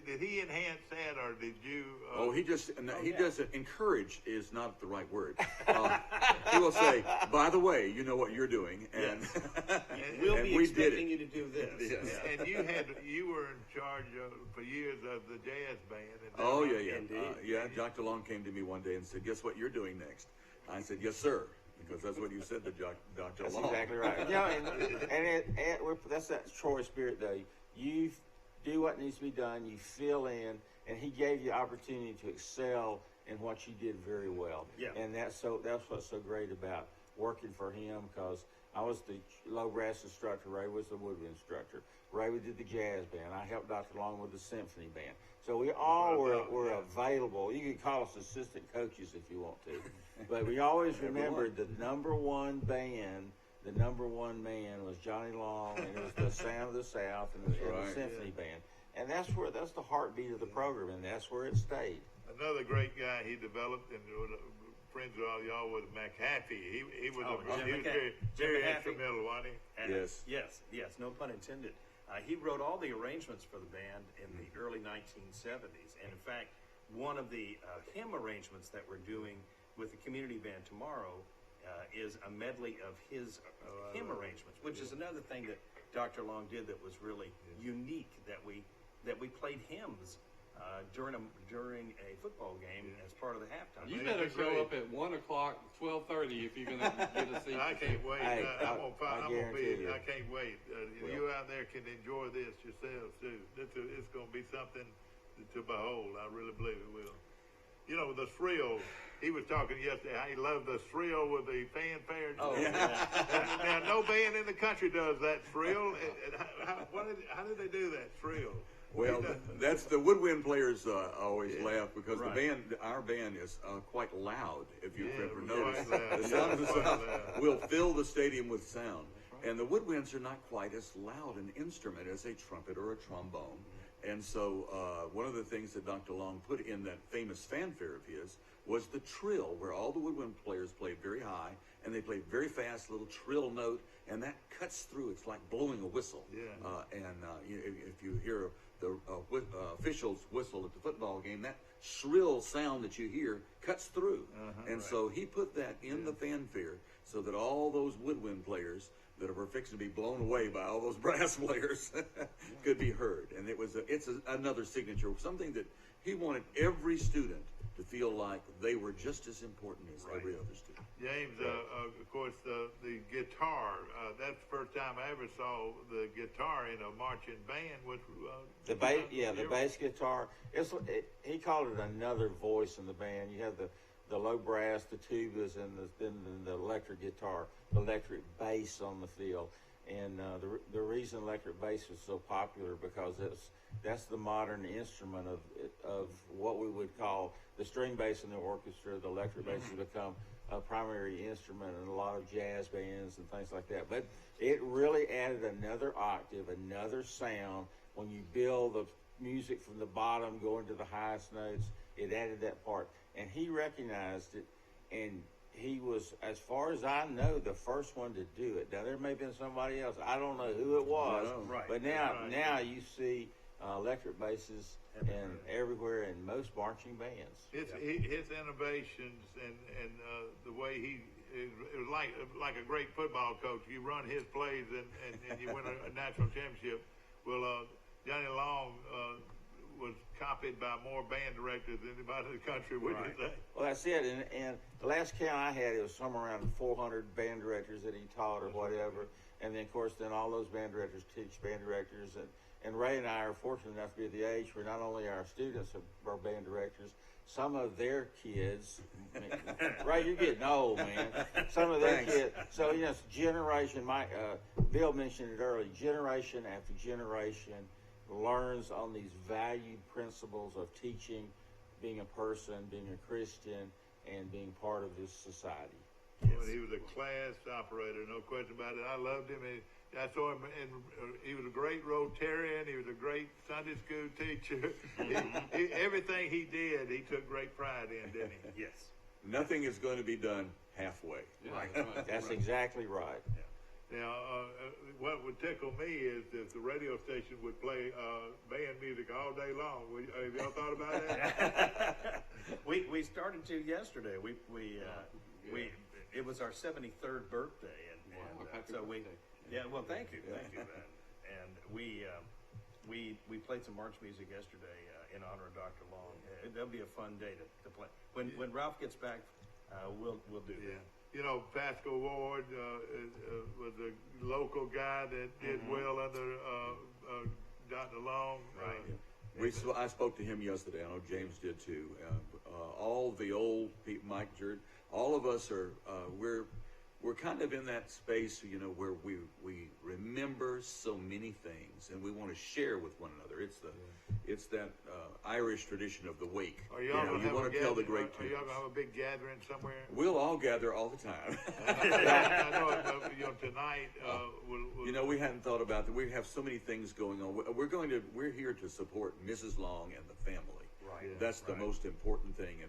did he enhance that, or did you? He doesn't. Encourage is not the right word. He will say, "By the way, you know what you're doing," and we'll be expecting you to do this. Yes. And you were in charge for years of the jazz band. Yeah. Dr. Long came to me one day and said, "Guess what you're doing next?" I said, "Yes, sir." Because that's what you said to Dr. That's Long. exactly right. That's that Troy spirit, though. You do what needs to be done. You fill in, and he gave you opportunity to excel in what you did very well. Yeah. And that's what's so great about working for him. Because I was the low brass instructor. Ray was the woodwind instructor. Ray did the jazz band. I helped Dr. Long with the symphony band. So we all were available. You could call us assistant coaches if you want to. But we always remembered the number one band, the number one man was Johnny Long, and it was the Sound of the South and the symphony band. And that's the heartbeat of the program, and that's where it stayed. Another great guy he developed, and friends of all y'all, was McAfee. He was very instrumental, wasn't he? Yes, no pun intended. He wrote all the arrangements for the band in the early 1970s. And in fact, one of the hymn arrangements that we're doing with the community band tomorrow is a medley of his hymn arrangements, which is another thing that Dr. Long did that was really unique, that we played hymns during a football game as part of the halftime. You better show up at 1 o'clock, 12:30 if you're going to get a seat. I can't wait. Hey, I can't wait. You out there can enjoy this yourselves too. It's going to be something to behold. I really believe it will. You know, the thrill. He was talking yesterday how he loved the thrill with the fanfare. Oh, yeah. Now, no band in the country does that thrill. How did they do that thrill? Well, that's the woodwind players always laugh because our band is quite loud. If you've ever noticed, the Sound of the South will fill the stadium with sound, and the woodwinds are not quite as loud an instrument as a trumpet or a trombone. And so one of the things that Dr. Long put in that famous fanfare of his was the trill, where all the woodwind players played very high, and they played very fast, little trill note, and that cuts through. It's like blowing a whistle. If you hear the officials whistle at the football game, that shrill sound that you hear cuts through. So he put that in the fanfare so that all those woodwind players that were fixing to be blown away by all those brass players could be heard. And it's another signature, something that he wanted every student to feel like they were just as important as every other student. James, of course, the guitar, that's the first time I ever saw the guitar in a marching band. The bass guitar. He called it another voice in the band. You have the low brass, the tubas, and then the electric guitar, the electric bass on the field. And the reason electric bass is so popular because that's the modern instrument of what we would call the string bass in the orchestra. The electric bass has become a primary instrument in a lot of jazz bands and things like that. But it really added another octave, another sound. When you build the music from the bottom going to the highest notes, it added that part. And he recognized it, and he was, as far as I know, the first one to do it. Now, there may have been somebody else. I don't know who it was. But now you see electric basses and everywhere in most marching bands. His innovations and the way it was like a great football coach. You run his plays and you win a national championship. Well, Johnny Long was copied by more band directors than anybody in the country, would you say? Well, that's it. And the last count I had, it was somewhere around 400 band directors that he taught or whatever. And then, of course, all those band directors teach band directors. And Ray and I are fortunate enough to be at the age where not only our students are band directors, some of their kids, Ray, you're getting old, man. Some of their kids. So, it's generation, Bill mentioned it earlier, generation after generation learns on these valued principles of teaching, being a person, being a Christian, and being part of this society. Well, he was a class operator, no question about it. I loved him. I saw him, and he was a great Rotarian. He was a great Sunday school teacher. Everything he did, he took great pride in, didn't he? Yes. Nothing is going to be done halfway. Yeah, Right. That's exactly right. Now, what would tickle me is if the radio station would play band music all day long. Have y'all thought about that? We started to yesterday. It was our 73rd birthday, and so we. Yeah, well, thank you, Ben. And we played some march music yesterday in honor of Dr. Long. That'll be a fun day to play. When Ralph gets back, we'll do that. You know, Pascal Ward was a local guy that did well under Dr. Long. Right. I spoke to him yesterday. I know James did too. All the old people, Mike Jerd, all of us are we're kind of in that space, you know, where we remember so many things and we want to share with one another. It's that Irish tradition of the wake. You want to tell the great tunes. Are y'all gonna have a big gathering somewhere? We'll all gather all the time. I know, tonight. We hadn't thought about that. We have so many things going on. We're here to support Mrs. Long and the family. Right. That's the most important thing.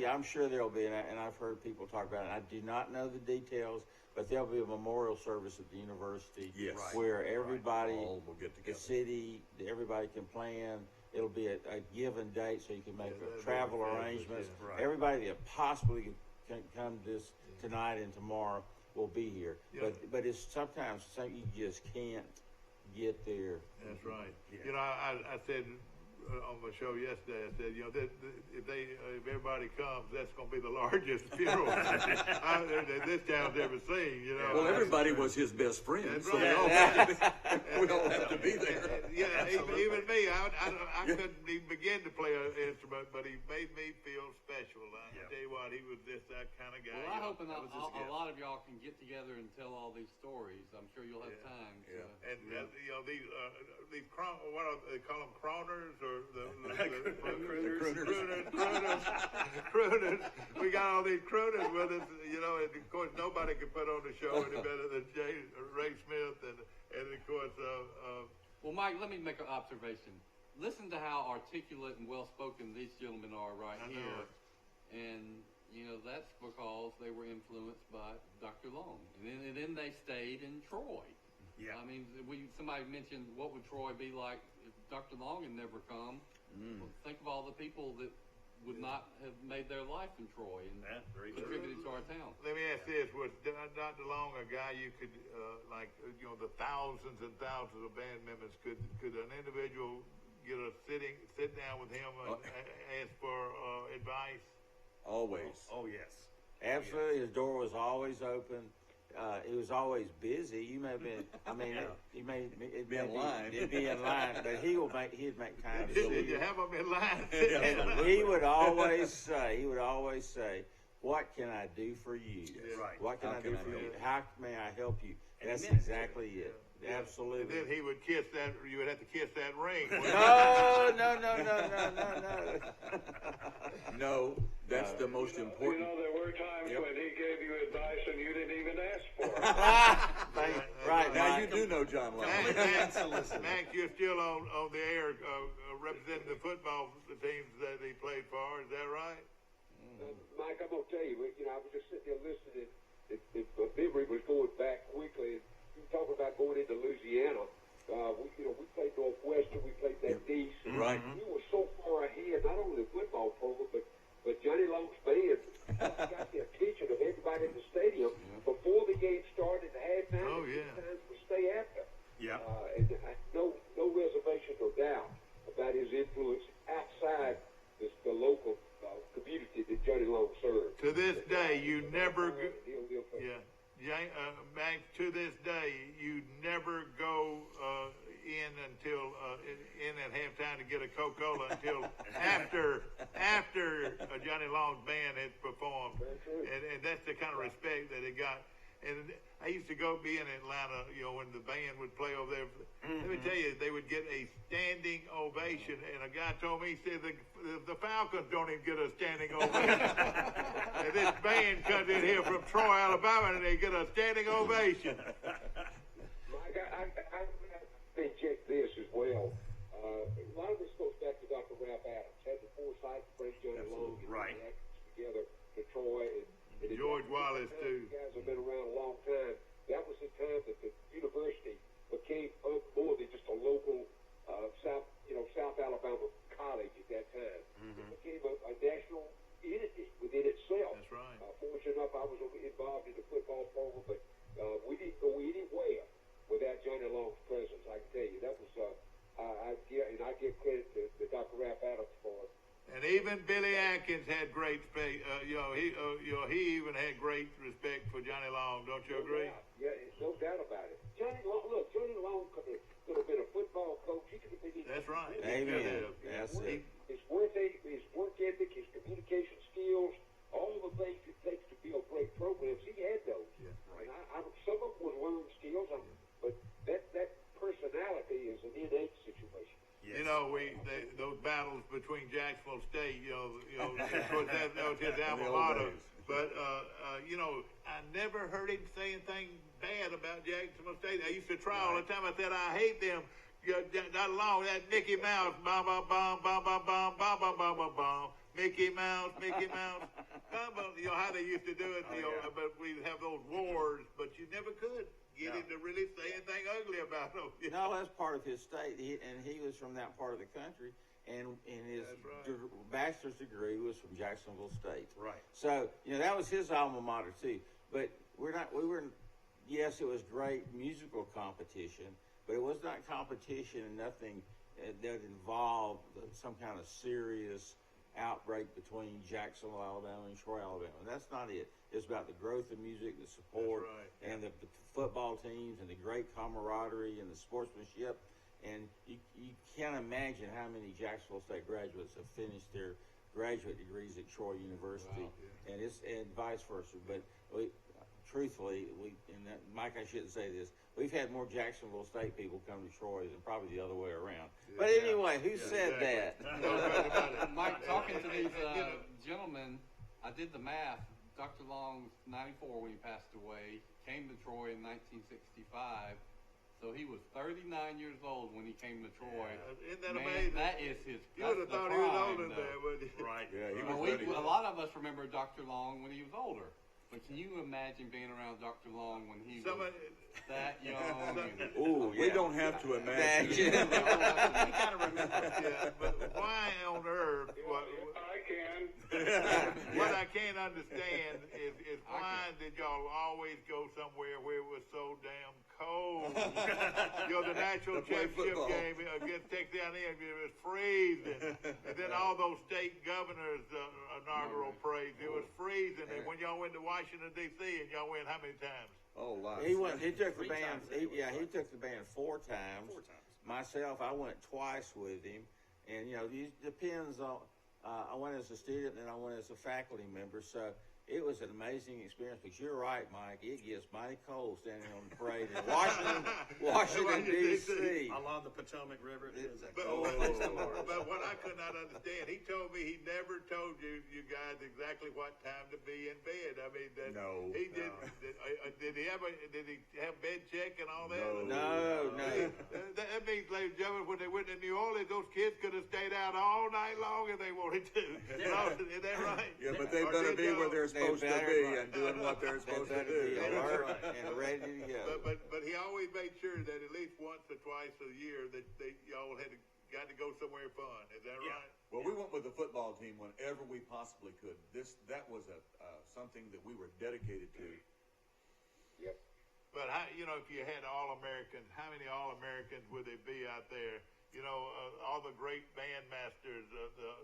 I'm sure there'll be, and I've heard people talk about it. I do not know the details, but there'll be a memorial service at the university where everybody, all will get together. The city, everybody can plan. It'll be a given date, so you can make travel arrangements. Right. Everybody that possibly can come tonight and tomorrow will be here. Yeah. But it's sometimes you just can't get there. That's right. Yeah. I said on my show yesterday, I said, if everybody comes, that's going to be the largest funeral this town's ever seen. Well, everybody was his best friend, that's so right. we all have to be there. Even me, I couldn't even begin to play an instrument, but he made me feel special. I tell you what, he was just that kind of guy. Well, I hope a lot of y'all can get together and tell all these stories. I'm sure you'll have time. And these what do they call them, croners or crooners. We got all these crooners with us, and of course nobody can put on the show any better than Ray Smith, and of course. Well, Mike, let me make an observation. Listen to how articulate and well-spoken these gentlemen are here, and that's because they were influenced by Dr. Long, and then they stayed in Troy. Yeah, I mean, somebody mentioned what would Troy be like if Dr. Long had never come. Well, think of all the people that would not have made their life in Troy and contributed to our town. Let me ask this: was Dr. Long a guy you could, the thousands and thousands of band members, could an individual get sit down with him and ask for advice? Always. Oh yes, absolutely. His door was always open. It was always busy. You may have been. I mean, it'd be in line. It'd be in line, but he'd make time. Did you have him in line? And he would always say, "What can I do for you? Right. What can I do for you? How may I help you?" That's exactly it. Absolutely. And then he would kiss that. You would have to kiss that ring. No, that's the most important. There were times when he gave you advice and you didn't even ask for it. Right. Now you do know John Long. Mac, you're still on the air representing the football teams that he played for. Is that right? Mike, I'm going to tell you, I was just sitting there listening. My memory was going back quickly. You were talking about going into Louisiana. We played Northwestern. We played that East. Right. We were so far ahead, not only the football program, but Johnny Long's band got the attention of everybody in the stadium before the game started at halftime. Oh, yeah. Sometimes we stay after. Yeah. And no reservation or doubt about his influence outside the local community that Johnny Long served. To this day, you never. Mac, to this day, you never go in at halftime to get a Coca-Cola until after Johnny Long's band had performed, and that's the kind of respect that it got. And I used to be in Atlanta, when the band would play over there. Let me tell you, they would get a standing ovation. And a guy told me, he said, the Falcons don't even get a standing ovation. And this band comes in here from Troy, Alabama, and they get a standing ovation. Mike, I check this as well. A lot of this goes back to Dr. Ralph Adams. Had the foresight to bring Johnny Long and the actors together George Wallace too. You guys have been around a long time. That was the time that the university became more than just a local South Alabama college at that time. It became a national entity within itself. That's right. Fortunate enough, I was involved in the football program, but we didn't go anywhere without Johnny Long's presence. I can tell you that was. I give credit to Dr. Ralph Adams for it. And even Billy Atkins had great respect. He even had great respect for Johnny Long. Don't you agree? Yeah, no doubt about it. Johnny Long could have been a football coach. He could have been. That's right. Amen. That's it. His work ethic, his communication skills, all the things it takes to build great programs, he had those. Yeah, right. And some of them were learned skills, but that personality is an innate situation. Yes. You know, those battles between Jacksonville State, of course that was his alma mater. But I never heard him say anything bad about Jacksonville State. I used to try all the time. I said I hate them. Not along that Mickey Mouse, bum bum bum bum bum bum bum bum bum bum bum. Mickey Mouse, bum bum. You know how they used to do it. But we'd have those wars, but you never could get him to really say anything ugly about them. No, that's part of his state, and he was from that part of the country, and his bachelor's degree was from Jacksonville State. Right. So that was his alma mater too. But yes, it was great musical competition, but it was not competition and nothing that involved some kind of serious outbreak between Jacksonville, Alabama, and Troy, Alabama. That's not it. It's about the growth of music, the support, and the football teams, and the great camaraderie and the sportsmanship. And you can't imagine how many Jacksonville State graduates have finished their graduate degrees at Troy University, and vice versa. But truthfully, Mike, I shouldn't say this. We've had more Jacksonville State people come to Troy than probably the other way around. Yeah, but anyway, who said that? Mike, talking to these gentlemen, I did the math. Dr. Long's 94 when he passed away, came to Troy in 1965. So he was 39 years old when he came to Troy. Isn't that amazing? That is his. You would have thought he was older than that, wouldn't you? Right. Yeah, a lot of us remember Dr. Long when he was older. But can you imagine being around Dr. Long when he was that young? We don't have to imagine. You gotta remember. Yeah, but why on earth? I can. What I can't understand is why did y'all always go somewhere where it was so damn cold? The national championship game against Texas A&M, it was freezing, and then all those state governors' inaugural parades, it was freezing. And when y'all went to Washington D.C., and y'all went how many times? Oh, lots. He took the band. He took the band 4 times. 4 times. Myself, I went twice with him, and it depends on. I went as a student, and I went as a faculty member. So it was an amazing experience. But you're right, Mike. It gets mighty cold standing on the parade in Washington D.C. along the Potomac River. But what I could not understand, he told me he never told you guys exactly what time to be in bed. I mean, no. He did. Did he have bed check and all that? No. That means, ladies and gentlemen, when they went to New Orleans, those kids could have stayed out all night long if they wanted to. Is that right? Yeah, but they better be where they're supposed to be and doing what they're supposed to do. Be alert and ready to go. But he always made sure that at least once or twice a year that y'all got to go somewhere fun. Is that right? Well, we went with the football team whenever we possibly could. That was something that we were dedicated to. Yep. But if you had All-Americans, how many All-Americans would there be out there? All the great bandmasters,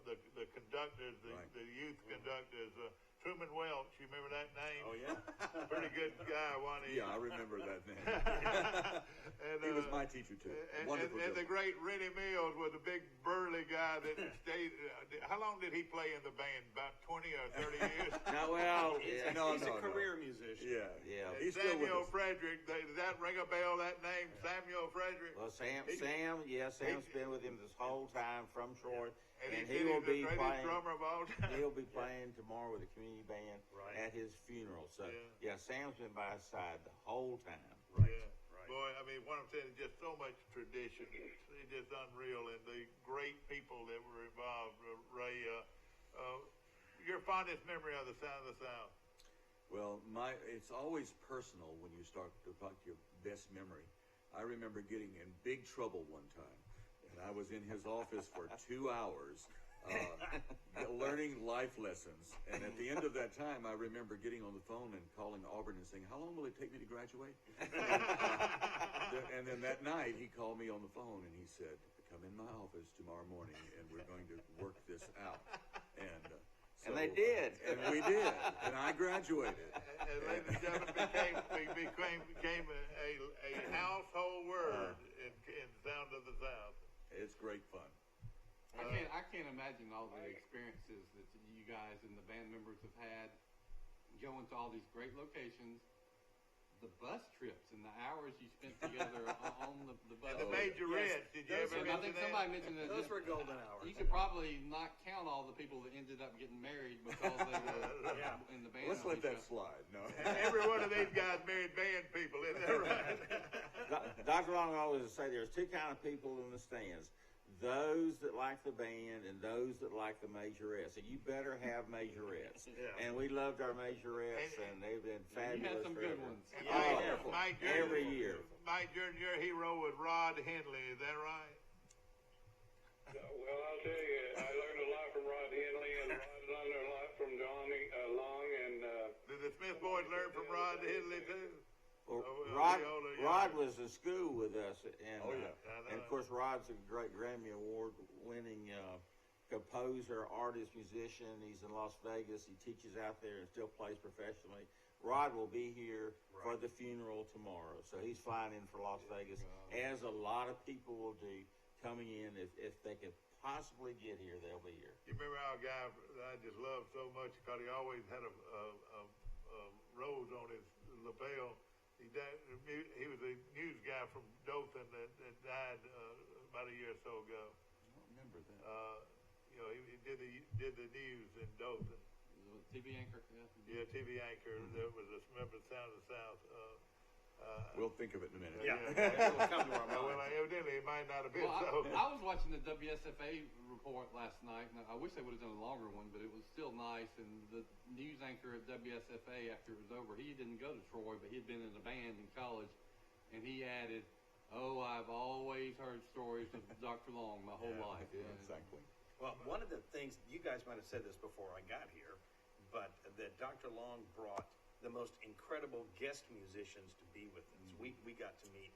the conductors, the youth conductors. Truman Welch, you remember that name? Oh, yeah. Pretty good guy, wasn't he? Yeah, I remember that name. He was my teacher, too. And the great Rennie Mills was a big burly guy that stayed. How long did he play in the band? About 20 or 30 years? He's a career musician. Yeah. He's Samuel Frederick. Does that ring a bell, that name, Samuel Frederick? Well, Sam's been with him this whole time from Troy. And he will be playing. Drummer of all time. He'll be playing tomorrow with the community band at his funeral. So Sam's been by his side the whole time. Right. Yeah. Boy, I mean, what I'm saying is just so much tradition. It's just unreal, and the great people that were involved. Ray, your fondest memory of the Sound of the South? Well, it's always personal when you start to talk to your best memory. I remember getting in big trouble one time, and I was in his office for 2 hours learning life lessons. And at the end of that time, I remember getting on the phone and calling Auburn and saying, "How long will it take me to graduate?" And then that night, he called me on the phone and he said, "Come in my office tomorrow morning, and we're going to work this out." And they did. And we did. And I graduated. And ladies and gentlemen, became a household word in Sound of the South. It's great fun. I can't imagine all the experiences that you guys and the band members have had going to all these great locations. The bus trips and the hours you spent together on the bus. And the majorettes. Did you ever mention I think somebody mentioned that. Those were golden hours. You could probably not count all the people that ended up getting married because they were in the band. Let's let that slide. No. Every one of these guys married band people, isn't that right? Dr. Long always say there's two kind of people in the stands. Those that like the band and those that like the majorettes. And you better have majorettes. And we loved our majorettes, and they've been fabulous. You had some forever. good ones. Every year. Mike Jordan, your hero was Rod Henley. Is that right? Well, I'll tell you, I learned a lot from Rod Henley, and Rod learned a lot from Johnny Long. And did the Smith boys learn from Rod Henley too? Well, Rod was in school with us, and of course Rod's a great Grammy Award-winning composer, artist, musician. He's in Las Vegas. He teaches out there and still plays professionally. Rod will be here for the funeral tomorrow, so he's flying in for Las Vegas, as a lot of people will do, coming in. If they can possibly get here, they'll be here. You remember our guy that I just loved so much because he always had a rose on his lapel. He was a news guy from Dothan that died about a year or so ago. I don't remember that. He did the news in Dothan. TV anchor. Yeah, TV anchor. That was a member of Sound of the South. We'll think of it in a minute. It'll come to our mind. Well, evidently it might not have been so. so. I was watching the WSFA report last night, and I wish they would have done a longer one, but it was still nice. And the news anchor at WSFA, after it was over, he didn't go to Troy, but he'd been in a band in college, and he added, I've always heard stories of Dr. Long my whole life. Exactly. Well, one of the things, you guys might have said this before I got here, but that Dr. Long brought the most incredible guest musicians to be with us. We got to meet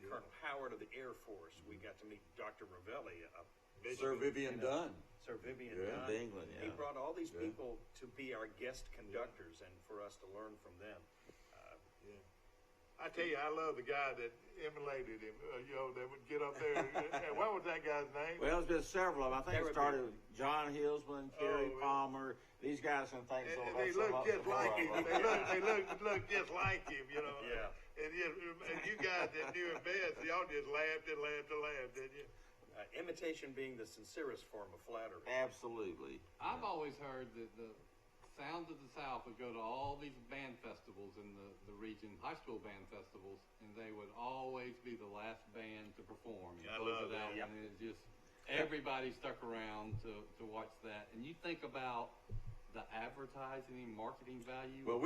Colonel Howard of the Air Force. We got to meet Dr. Ravelli. Sir Vivian Dunn. Sir Vivian Dunn. Of England, He brought all these people to be our guest conductors and for us to learn from them. I tell you, I love the guy that emulated him, that would get up there. What was that guy's name? Well, there's been several of them. I think it started with John Hillsman, Kerry Palmer. These guys and things. They look just like him. They look just like him, Yeah. And you guys that knew him best, y'all just laughed and laughed and laughed, didn't you? Imitation being the sincerest form of flattery. Absolutely. I've always heard that the Sounds of the South would go to all these band festivals in the region, high school band festivals, and they would always be the last band to perform. I love that. And it's just everybody stuck around to watch that. And you think about the advertising and marketing value. Well,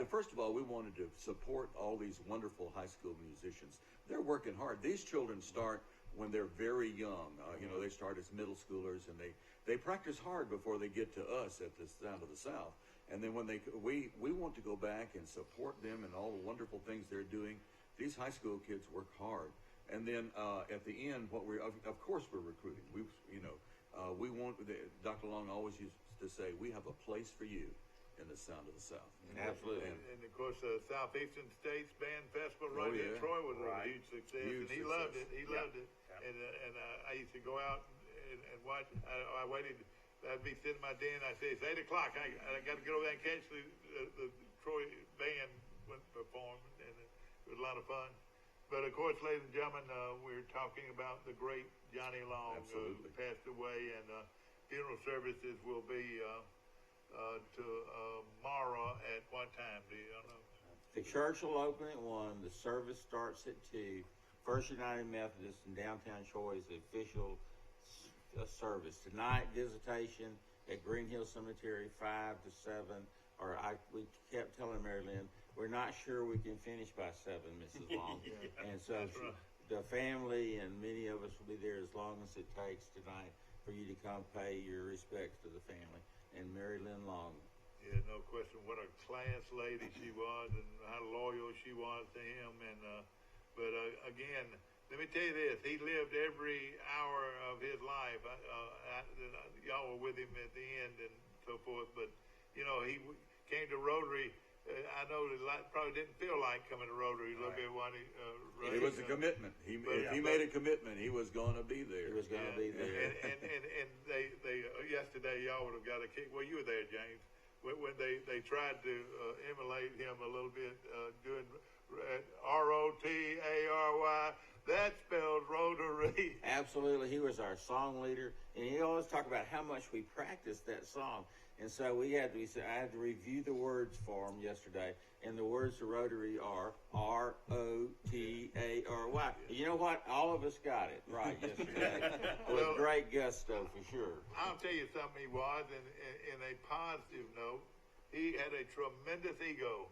first of all, we wanted to support all these wonderful high school musicians. They're working hard. These children start when they're very young. They start as middle schoolers, and they practice hard before they get to us at the Sound of the South. And then when we want to go back and support them and all the wonderful things they're doing. These high school kids work hard. And then at the end, of course we're recruiting. We want. Dr. Long always used to say, "We have a place for you in the Sound of the South." Absolutely. And of course, the Southeastern States Band Festival in Troy was a huge success, and he loved it. He loved it. And I used to go out and watch. I waited. I'd be sitting in my den. I say, "It's 8 o'clock. I got to get over there and catch the Troy band perform," and it was a lot of fun. But of course, ladies and gentlemen, we're talking about the great Johnny Long, who passed away, and funeral services will be tomorrow at what time? Do you know? The church will open at 1. The service starts at 2. First United Methodist in downtown Troy is the official service. Tonight, visitation at Green Hill Cemetery, 5 to 7. we kept telling Mary Lynn, we're not sure we can finish by 7, Mrs. Long. And so the family and many of us will be there as long as it takes tonight for you to come pay your respects to the family. And Mary Lynn Long. Yeah, no question. What a class lady she was, and how loyal she was to him. And but again, let me tell you this: he lived every hour of his life. Y'all were with him at the end and so forth. But he came to Rotary. I know that probably didn't feel like coming to Rotary a little bit when he. It was a commitment. If he made a commitment, he was going to be there. He was going to be there. And they yesterday y'all would have got a kick. Well, you were there, James. When they tried to emulate him a little bit, doing ROTARY. That spells Rotary. Absolutely. He was our song leader, and he always talked about how much we practiced that song. And so I had to review the words for him yesterday, and the words to Rotary are ROTARY. You know what? All of us got it right yesterday. With great gusto, for sure. I'll tell you something he was, in a positive note, he had a tremendous ego.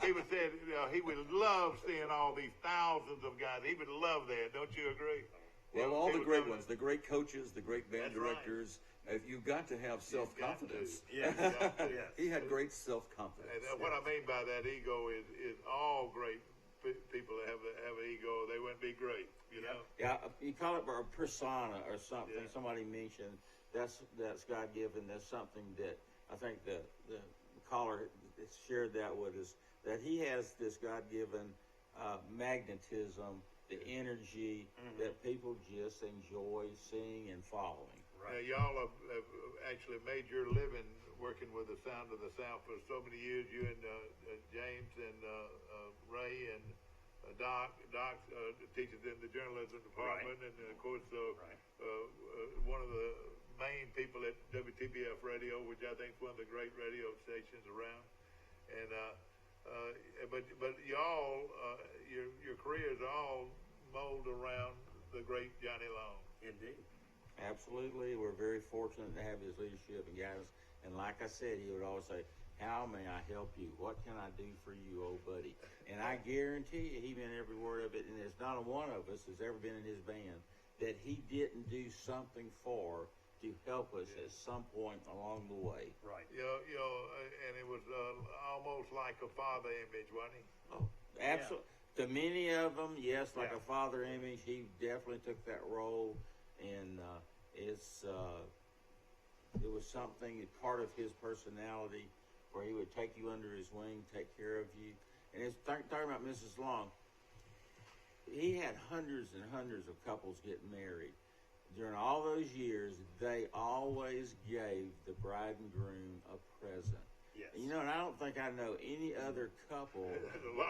People said he would love seeing all these thousands of guys. He would love that. Don't you agree? Well, all the great ones, the great coaches, the great band directors. Right. You've got to have self-confidence. Yeah, he had great self-confidence. And what I mean by that ego is all great people that have an ego. They wouldn't be great, Yeah, you call it a persona or something. Yeah. Somebody mentioned that's God-given. That's something that I think the caller shared that with us, that he has this God-given magnetism, the energy that people just enjoy seeing and following. Right. Y'all have actually made your living working with the Sound of the South for so many years. You and James and Ray and Doc teaches in the journalism department, right. And of course one of the main people at WTBF Radio, which I think is one of the great radio stations around. And but y'all, your careers all mold around the great Johnny Long. Indeed. Absolutely. We're very fortunate to have his leadership and guidance. And like I said, he would always say, how may I help you? What can I do for you, old buddy? And I guarantee you, he meant every word of it. And there's not a one of us that's ever been in his band that he didn't do something for to help us at some point along the way. Right. And it was almost like a father image, wasn't he? Oh, absolutely. Yeah. To many of them, yes, like a father image. He definitely took that role. And it was something, part of his personality, where he would take you under his wing, take care of you. And it's talking about Mrs. Long. He had hundreds and hundreds of couples get married. During all those years, they always gave the bride and groom a present. Yes. And, and I don't think I know any other couple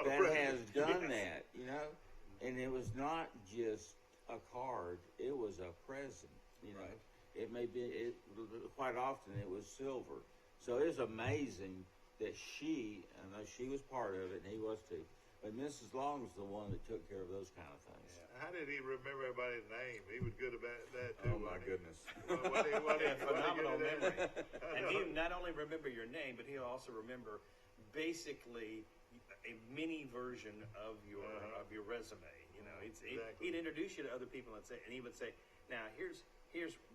that has done that, And it was not just a card, it was a present, Right. It may be, quite often it was silver. So it was amazing that I know she was part of it and he was too, but Mrs. Long was the one that took care of those kind of things. Yeah. How did he remember everybody's name? He was good about that too. Oh my goodness. Phenomenal memory. And he not only remember your name, but he'll also remember basically a mini version of your resume. He'd introduce you to other people and he would say, now here's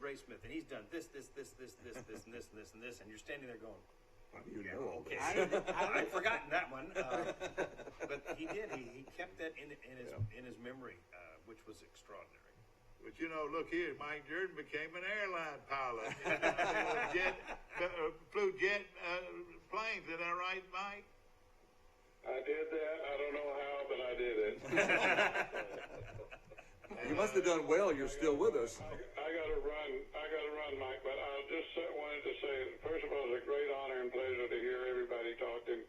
Ray Smith, and he's done this, and this, and this, and you're standing there going, how do you know all this? I'd forgotten that one, but he did. He kept that in his memory, which was extraordinary. But look here, Mike Jordan became an airline pilot. Flew jet planes. Is that right, Mike? I did that. I don't know how, but I did it. You must have done well. You're still with us. I got to run, Mike. But I just wanted to say, first of all, it's a great honor and pleasure to hear everybody talking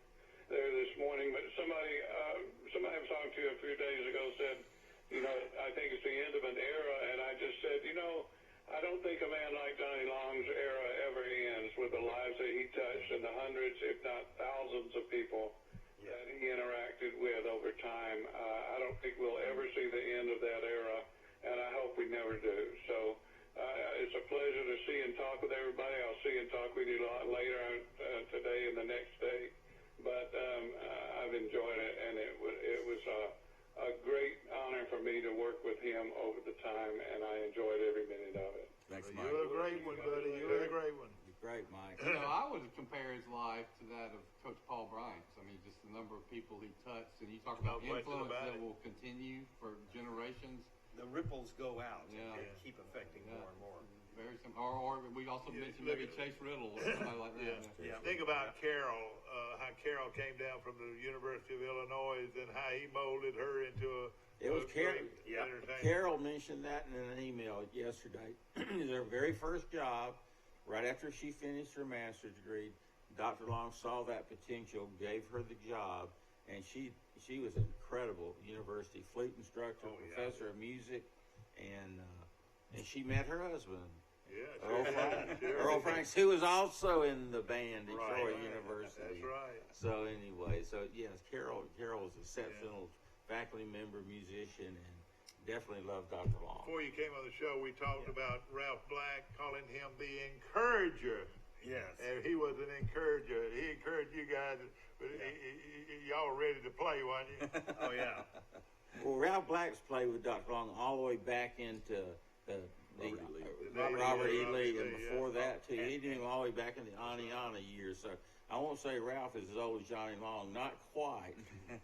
there this morning. But somebody I was talking to a few days ago said, I think it's the end of an era, and I just said, I don't think a man like Johnny Long's era ever ends with the lives that he touched and the hundreds, if not thousands, of people that he interacted with over time. I don't think we'll ever see the end of that era, and I hope we never do. So it's a pleasure to see and talk with everybody. I'll see and talk with you a lot later today and the to that of Coach Paul Bryant's. I mean, just the number of people he touched, and you talk about influence that will continue for generations. The ripples go out and keep affecting more and more. Very simple. Or we also mentioned maybe Chase Riddle or somebody like that. Think about Carol, how Carol came down from the University of Illinois and how he molded her into It was Carol. entertainer. Carol mentioned that in an email yesterday. Her very first job, right after she finished her master's degree, Dr. Long saw that potential, gave her the job, and she was an incredible university flute instructor, professor of music, and she met her husband. Earl Franks, who was also in the band at Troy University. That's right. So anyway, yes, Carol was an exceptional faculty member, musician, and definitely loved Dr. Long. Before you came on the show, we talked about Ralph Black, calling him the encourager. Yes. And he was an encourager. He encouraged you guys, but y'all were ready to play, weren't you? Oh, yeah. Well, Ralph Black's played with Dr. Long all the way back into Robert E. Lee, and before that too. He knew him all the way back in the Aniana years. So I won't say Ralph is as old as Johnny Long, not quite,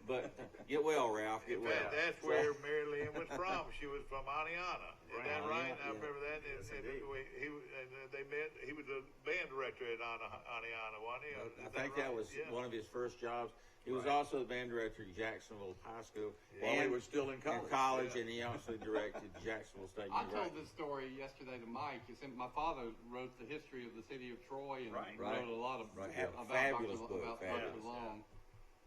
but get well, Ralph. Get well. That's where Mary Lynn was from. She was from Aniana. Is that right? I remember that. Yes, they met. He was a band director at Aniana, wasn't he? I think that was one of his first jobs. He was also the band director at Jacksonville High School. While he was still in college. And he also directed Jacksonville State I University. told this story yesterday to Mike. My father wrote the history of the city of Troy and wrote a lot about Dr. Long.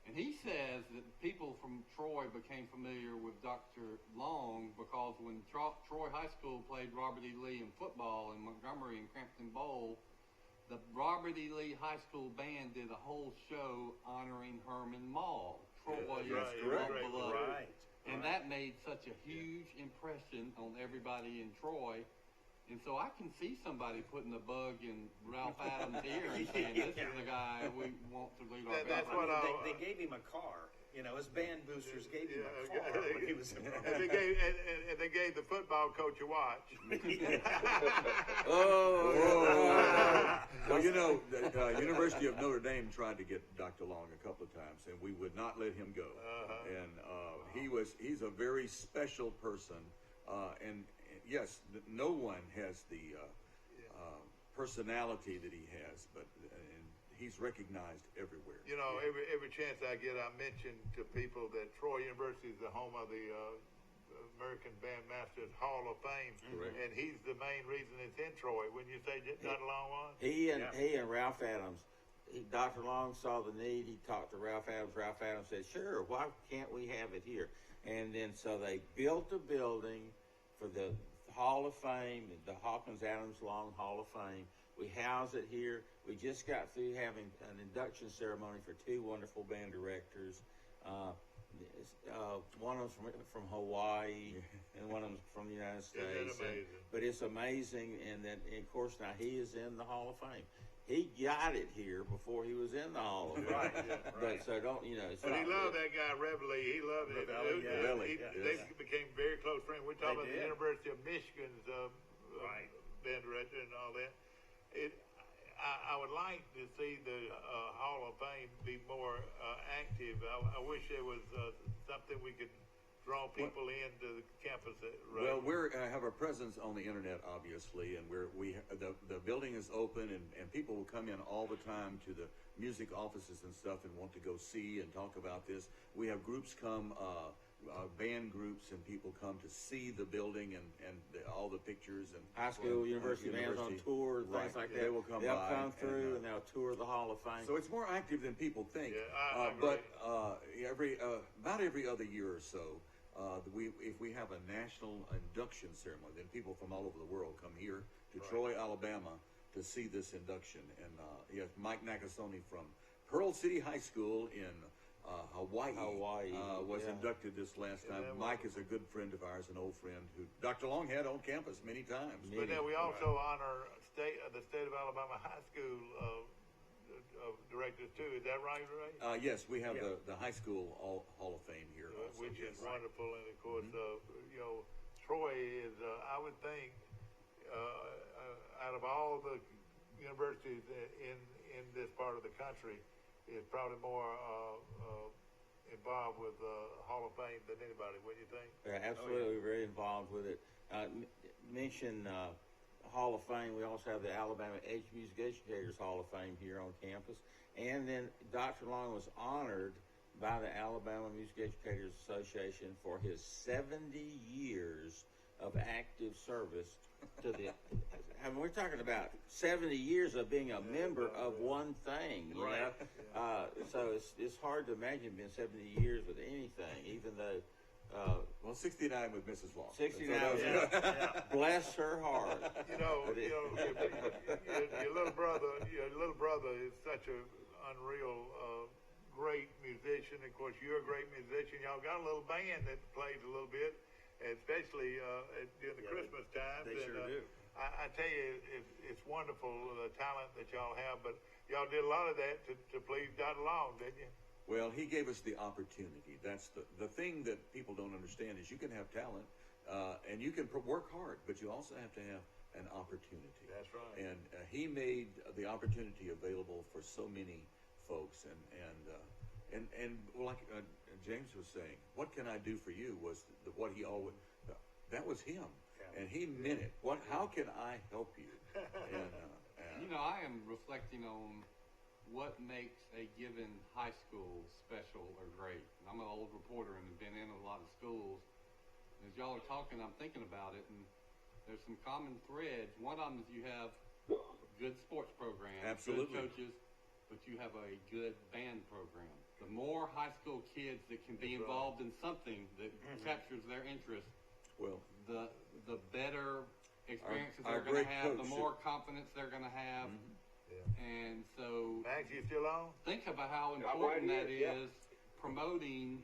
And he says that people from Troy became familiar with Dr. Long because when Troy High School played Robert E. Lee in football in Montgomery and Crampton Bowl, the Robert E. Lee High School band did a whole show honoring Herman Mall, Troy's beloved. And that made such a huge impression on everybody in Troy. And so I can see somebody putting a bug in Ralph Adams' ear and saying, this is the guy we want to lead our band. They gave him a car. You know, his band boosters gave him a car when he was in and they gave the football coach a watch. Well, you know, the University of Notre Dame tried to get Dr. Long a couple of times, and we would not let him go. And he's a very special person, and yes, no one has the personality that he has, but he's recognized everywhere. You know, every chance I get, I mention to people that Troy University is the home of the American Bandmasters Hall of Fame, and he's the main reason it's in Troy. Wouldn't you say Dr. Long was? He and Ralph Adams. Dr. Long saw the need. He talked to Ralph Adams. Ralph Adams said, "Sure, why can't we have it here?" And then so they built a building for the Hall of Fame, the Hawkins Adams Long Hall of Fame. We house it here. We just got through having an induction ceremony for two wonderful band directors. One of them from Hawaii and one of them from the United States. But it's amazing, and of course now he is in the Hall of Fame. He got it here before he was in the Hall of Fame. But so don't, you know. But he loved that guy, Reveille. He loved it. They became very close friends. We're talking about the University of Michigan's band director and all that. I would like to see the Hall of Fame be more active. I wish there was something we could draw people into the campus. Well, we have a presence on the internet, obviously, and the building is open, and people will come in all the time to the music offices and stuff and want to go see and talk about this. We have groups come. Band groups and people come to see the building and all the pictures and high school, university bands on tour, things like that. They will come They'll come through and they'll tour the Hall of Fame. So it's more active than people think. I agree. But about every other year or so, if we have a national induction ceremony, then people from all over the world come here to Troy, Alabama, to see this induction. And yes, Mike Nakasone from Pearl City High School in Hawaii was inducted this last time. Mike is a good friend of ours, an old friend who Dr. Long had on campus many times. But then we also honor the state of Alabama high school directors too. Is that right, Ray? Yes, we have the high school Hall of Fame here, which is wonderful. And of course, you know, Troy is. I would think out of all the universities in this part of the country, is probably more involved with Hall of Fame than anybody. What do you think? Yeah, absolutely, very involved with it. Mention Hall of Fame. We also have the Alabama Age Music Educators Hall of Fame here on campus. And then Dr. Long was honored by the Alabama Music Educators Association for his 70 years of active service to the. I mean, we're talking about 70 years of being a member of one thing, you know? So it's hard to imagine being 70 years with anything, even though. 69 with Mrs. Long. 69. Bless her heart. Your little brother is such an unreal, great musician. Of course, you're a great musician. Y'all got a little band that plays a little bit, especially during the Christmas time. They sure do. I tell you, it's wonderful, the talent that y'all have, but y'all did a lot of that to please Dr. Long, didn't you? Well, he gave us the opportunity. That's the thing that people don't understand is you can have talent and you can work hard, but you also have to have an opportunity. That's right. And he made the opportunity available for so many folks. And like James was saying, what can I do for you was what he always, that was him. Yeah. And he meant it. How can I help you? And, I am reflecting on what makes a given high school special or great. I'm an old reporter and have been in a lot of schools. As y'all are talking, I'm thinking about it, and there's some common threads. One of them is you have good sports programs, absolutely, good coaches, but you have a good band program. The more high school kids that can be involved in something that captures their interest, well, the better experiences they're going to have, the more confidence they're going to have. And so, Max, you still on? Think about how important that is, promoting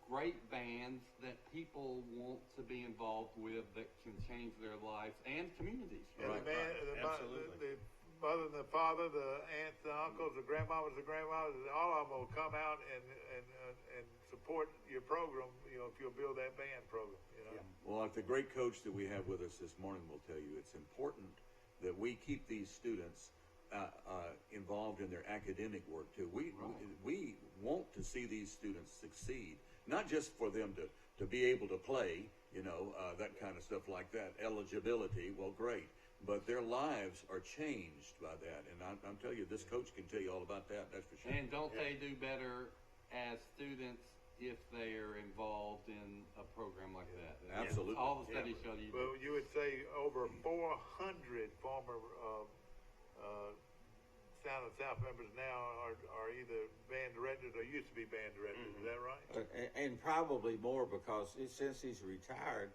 great bands that people want to be involved with that can change their lives and communities. And the mother and the father, the aunts, the uncles, the grandmamas, all of them will come out and support your program, if you'll build that band program, Well, like the great coach that we have with us this morning will tell you, it's important that we keep these students involved in their academic work too. We want to see these students succeed, not just for them to be able to play, that kind of stuff like that. Eligibility, well, great, but their lives are changed by that. And I'm telling you, this coach can tell you all about that. That's for sure. And don't they do better as students if they are involved in a program like that? Absolutely. All the studies show you. Well, you would say over 400 former Sound of the South members now are either band directors or used to be band directors. Is that right? And probably more because since he's retired,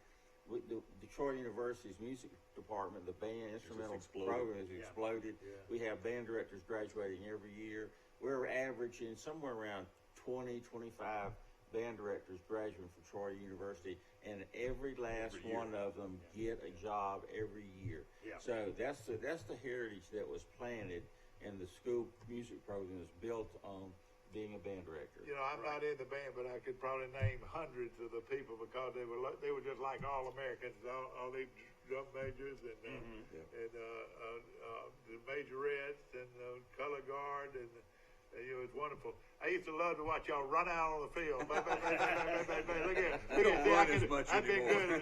with the Detroit University's music department, the band instrumental program has exploded. Yeah. We have band directors graduating every year. We're averaging somewhere around 20, 25 band directors graduating from Troy University, and every last one of them get a job every year. Yeah. So that's the heritage that was planted, and the school music program is built on being a band director. I'm not in the band, but I could probably name hundreds of the people because they were just like all Americans, all these drum majors and the majorettes and color guard and. It's wonderful. I used to love to watch y'all run out on the field. Look at we don't run as much anymore.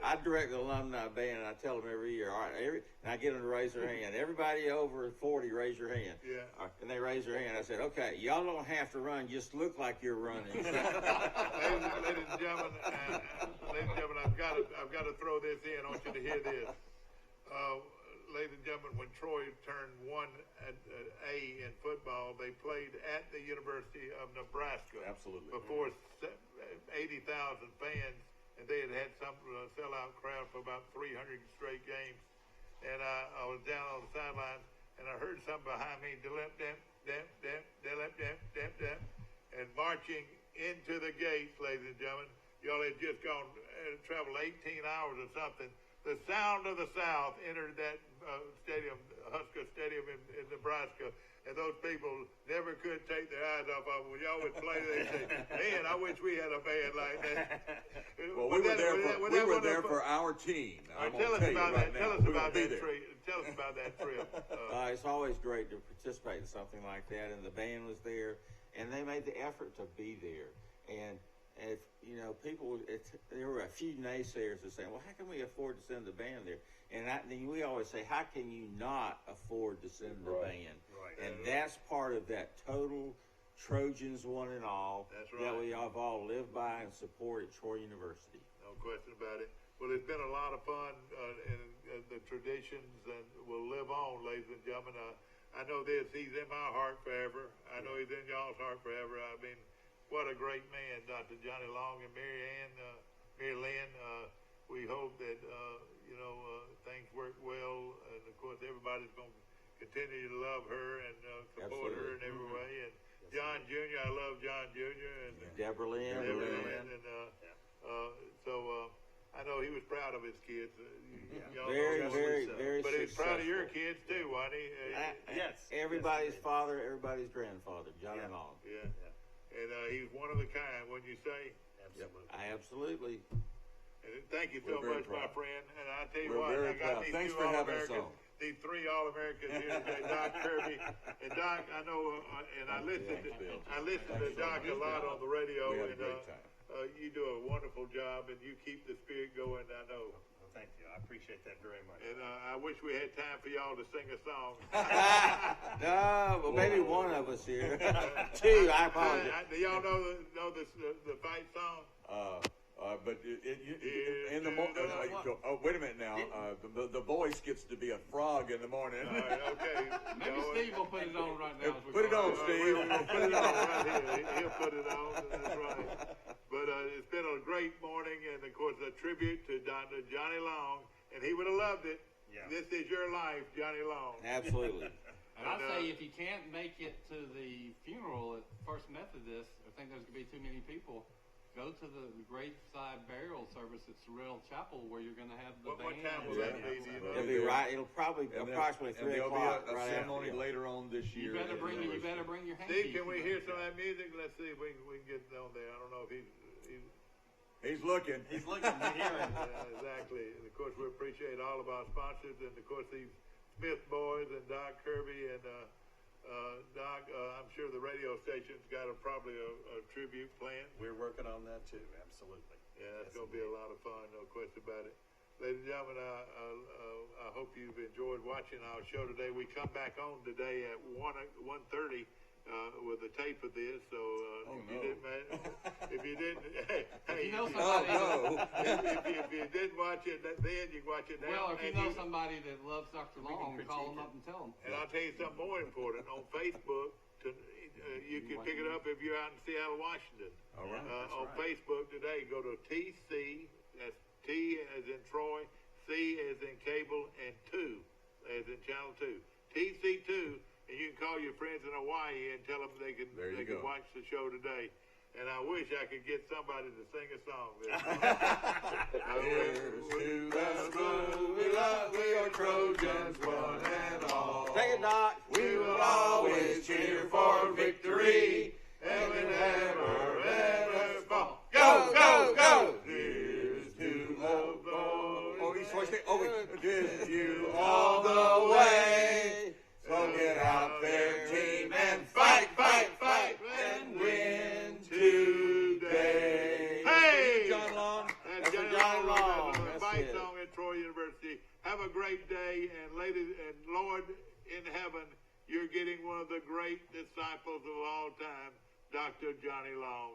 I direct the alumni band, and I tell them every year, all right, and I get them to raise their hand. Everybody over 40, raise your hand. Yeah. And they raise their hand. I said, okay, y'all don't have to run. Just look like you're running. Ladies and gentlemen, I've got to throw this in. I want you to hear this. Ladies and gentlemen, when Troy turned 1A in football, they played at the University of Nebraska. Absolutely. Before 80,000 fans, and they had some sellout crowd for about 300 straight games. And I was down on the sidelines, and I heard something behind me, and marching into the gates, ladies and gentlemen. Y'all had just traveled 18 hours or something the sound of the South entered that stadium, Husker Stadium in Nebraska, and those people never could take their eyes off of them. When y'all would play, they'd say, man, I wish we had a band like that. Well, we were there for our team. Tell us about that. Tell us about that trip. Tell us about that trip. It's always great to participate in something like that, and the band was there, and they made the effort to be there. And if people, there were a few naysayers that say, well, how can we afford to send the band there? And then we always say, how can you not afford to send the band? Right. And that's part of that total Trojans one and all that we have all lived by and support at Troy University. No question about it. Well, it's been a lot of fun, and the traditions will live on, ladies and gentlemen. I know this, he's in my heart forever. I know he's in y'all's heart forever. I mean, what a great man, Dr. Johnny Long and Mary Lynn. We hope that, things work well. And, of course, everybody's going to continue to love her and support her in every way. And John Jr., I love John Jr. And Deborah Lynn. And so I know he was proud of his kids. Very But he's proud of your kids, too, wasn't he? Yes. Everybody's father, everybody's grandfather, Johnny Long. Yeah. And he's one of a kind, wouldn't you say? Absolutely. Absolutely. And thank you so much, my friend. And I tell you We're what, I got these Thanks two for having us All-Americans, on. these three All-Americans here today, Doc Kirby. And Doc, I know, and I listen to Doc a lot on the radio. We had a great time. You do a wonderful job, and you keep the spirit going, I know. Thank you. I appreciate that very much. And I wish we had time for y'all to sing a song. No, well, maybe one of us here. Two, I apologize. Do y'all know the fight song? But in the morning, wait a minute now. The voice gets to be a frog in the morning. Okay. Maybe Steve will put it on right now. Put it on, Steve. We'll put it on right here. He'll put it on. That's right. But it's been a great morning, and of course a tribute to Dr. Johnny Long, and he would have loved it. Yeah. This is your life, Johnny Long. Absolutely. And I say, if you can't make it to the funeral at First Methodist, I think there's going to be too many people. Go to the graveside burial service at Sorrel Chapel, where you're going to have the band. What time will that be? It'll be right. It'll probably approximately 3 o'clock. There'll be a ceremony later on this year. You better bring your hanky. Steve, can we hear some of that music? Let's see if we can get on there. I don't know if he's looking. He's looking. We're hearing. Exactly. And of course, we appreciate all of our sponsors, and of course these Smith boys and Doc Kirby and Doc. I'm sure the radio station's got probably a tribute plan. We're working on that too. Absolutely. Yeah, it's going to be a lot of fun. No question about it. Ladies and gentlemen, I hope you've enjoyed watching our show today. We come back on today at 1:30 with a tape of this. So if you didn't, hey, you know somebody. If you didn't watch it then, you can watch it now. Well, if you know somebody that loves Dr. Long, call them up and tell them. And I'll tell you something more important. On Facebook, you can pick it up if you're out in Seattle, Washington. All right. On Facebook today, go to TC. That's T as in Troy, C as in cable, and 2 as in channel 2. TC2, and you can call your friends in Hawaii and tell them they can watch the show today. And I wish I could get somebody to sing a song. Here's to the school we love, we are Trojans, one and all. Take it, Doc. We will always cheer for victory, and we never, ever fall. Go, go, go! Here's to the goal. With you all the way. So get out there, team, and fight, fight, fight, and win today. Hey! John Long. That's John Long. The fight song at Troy University. Have a great day, and ladies and Lord in heaven, you're getting one of the great disciples of all time, Dr. Johnny Long.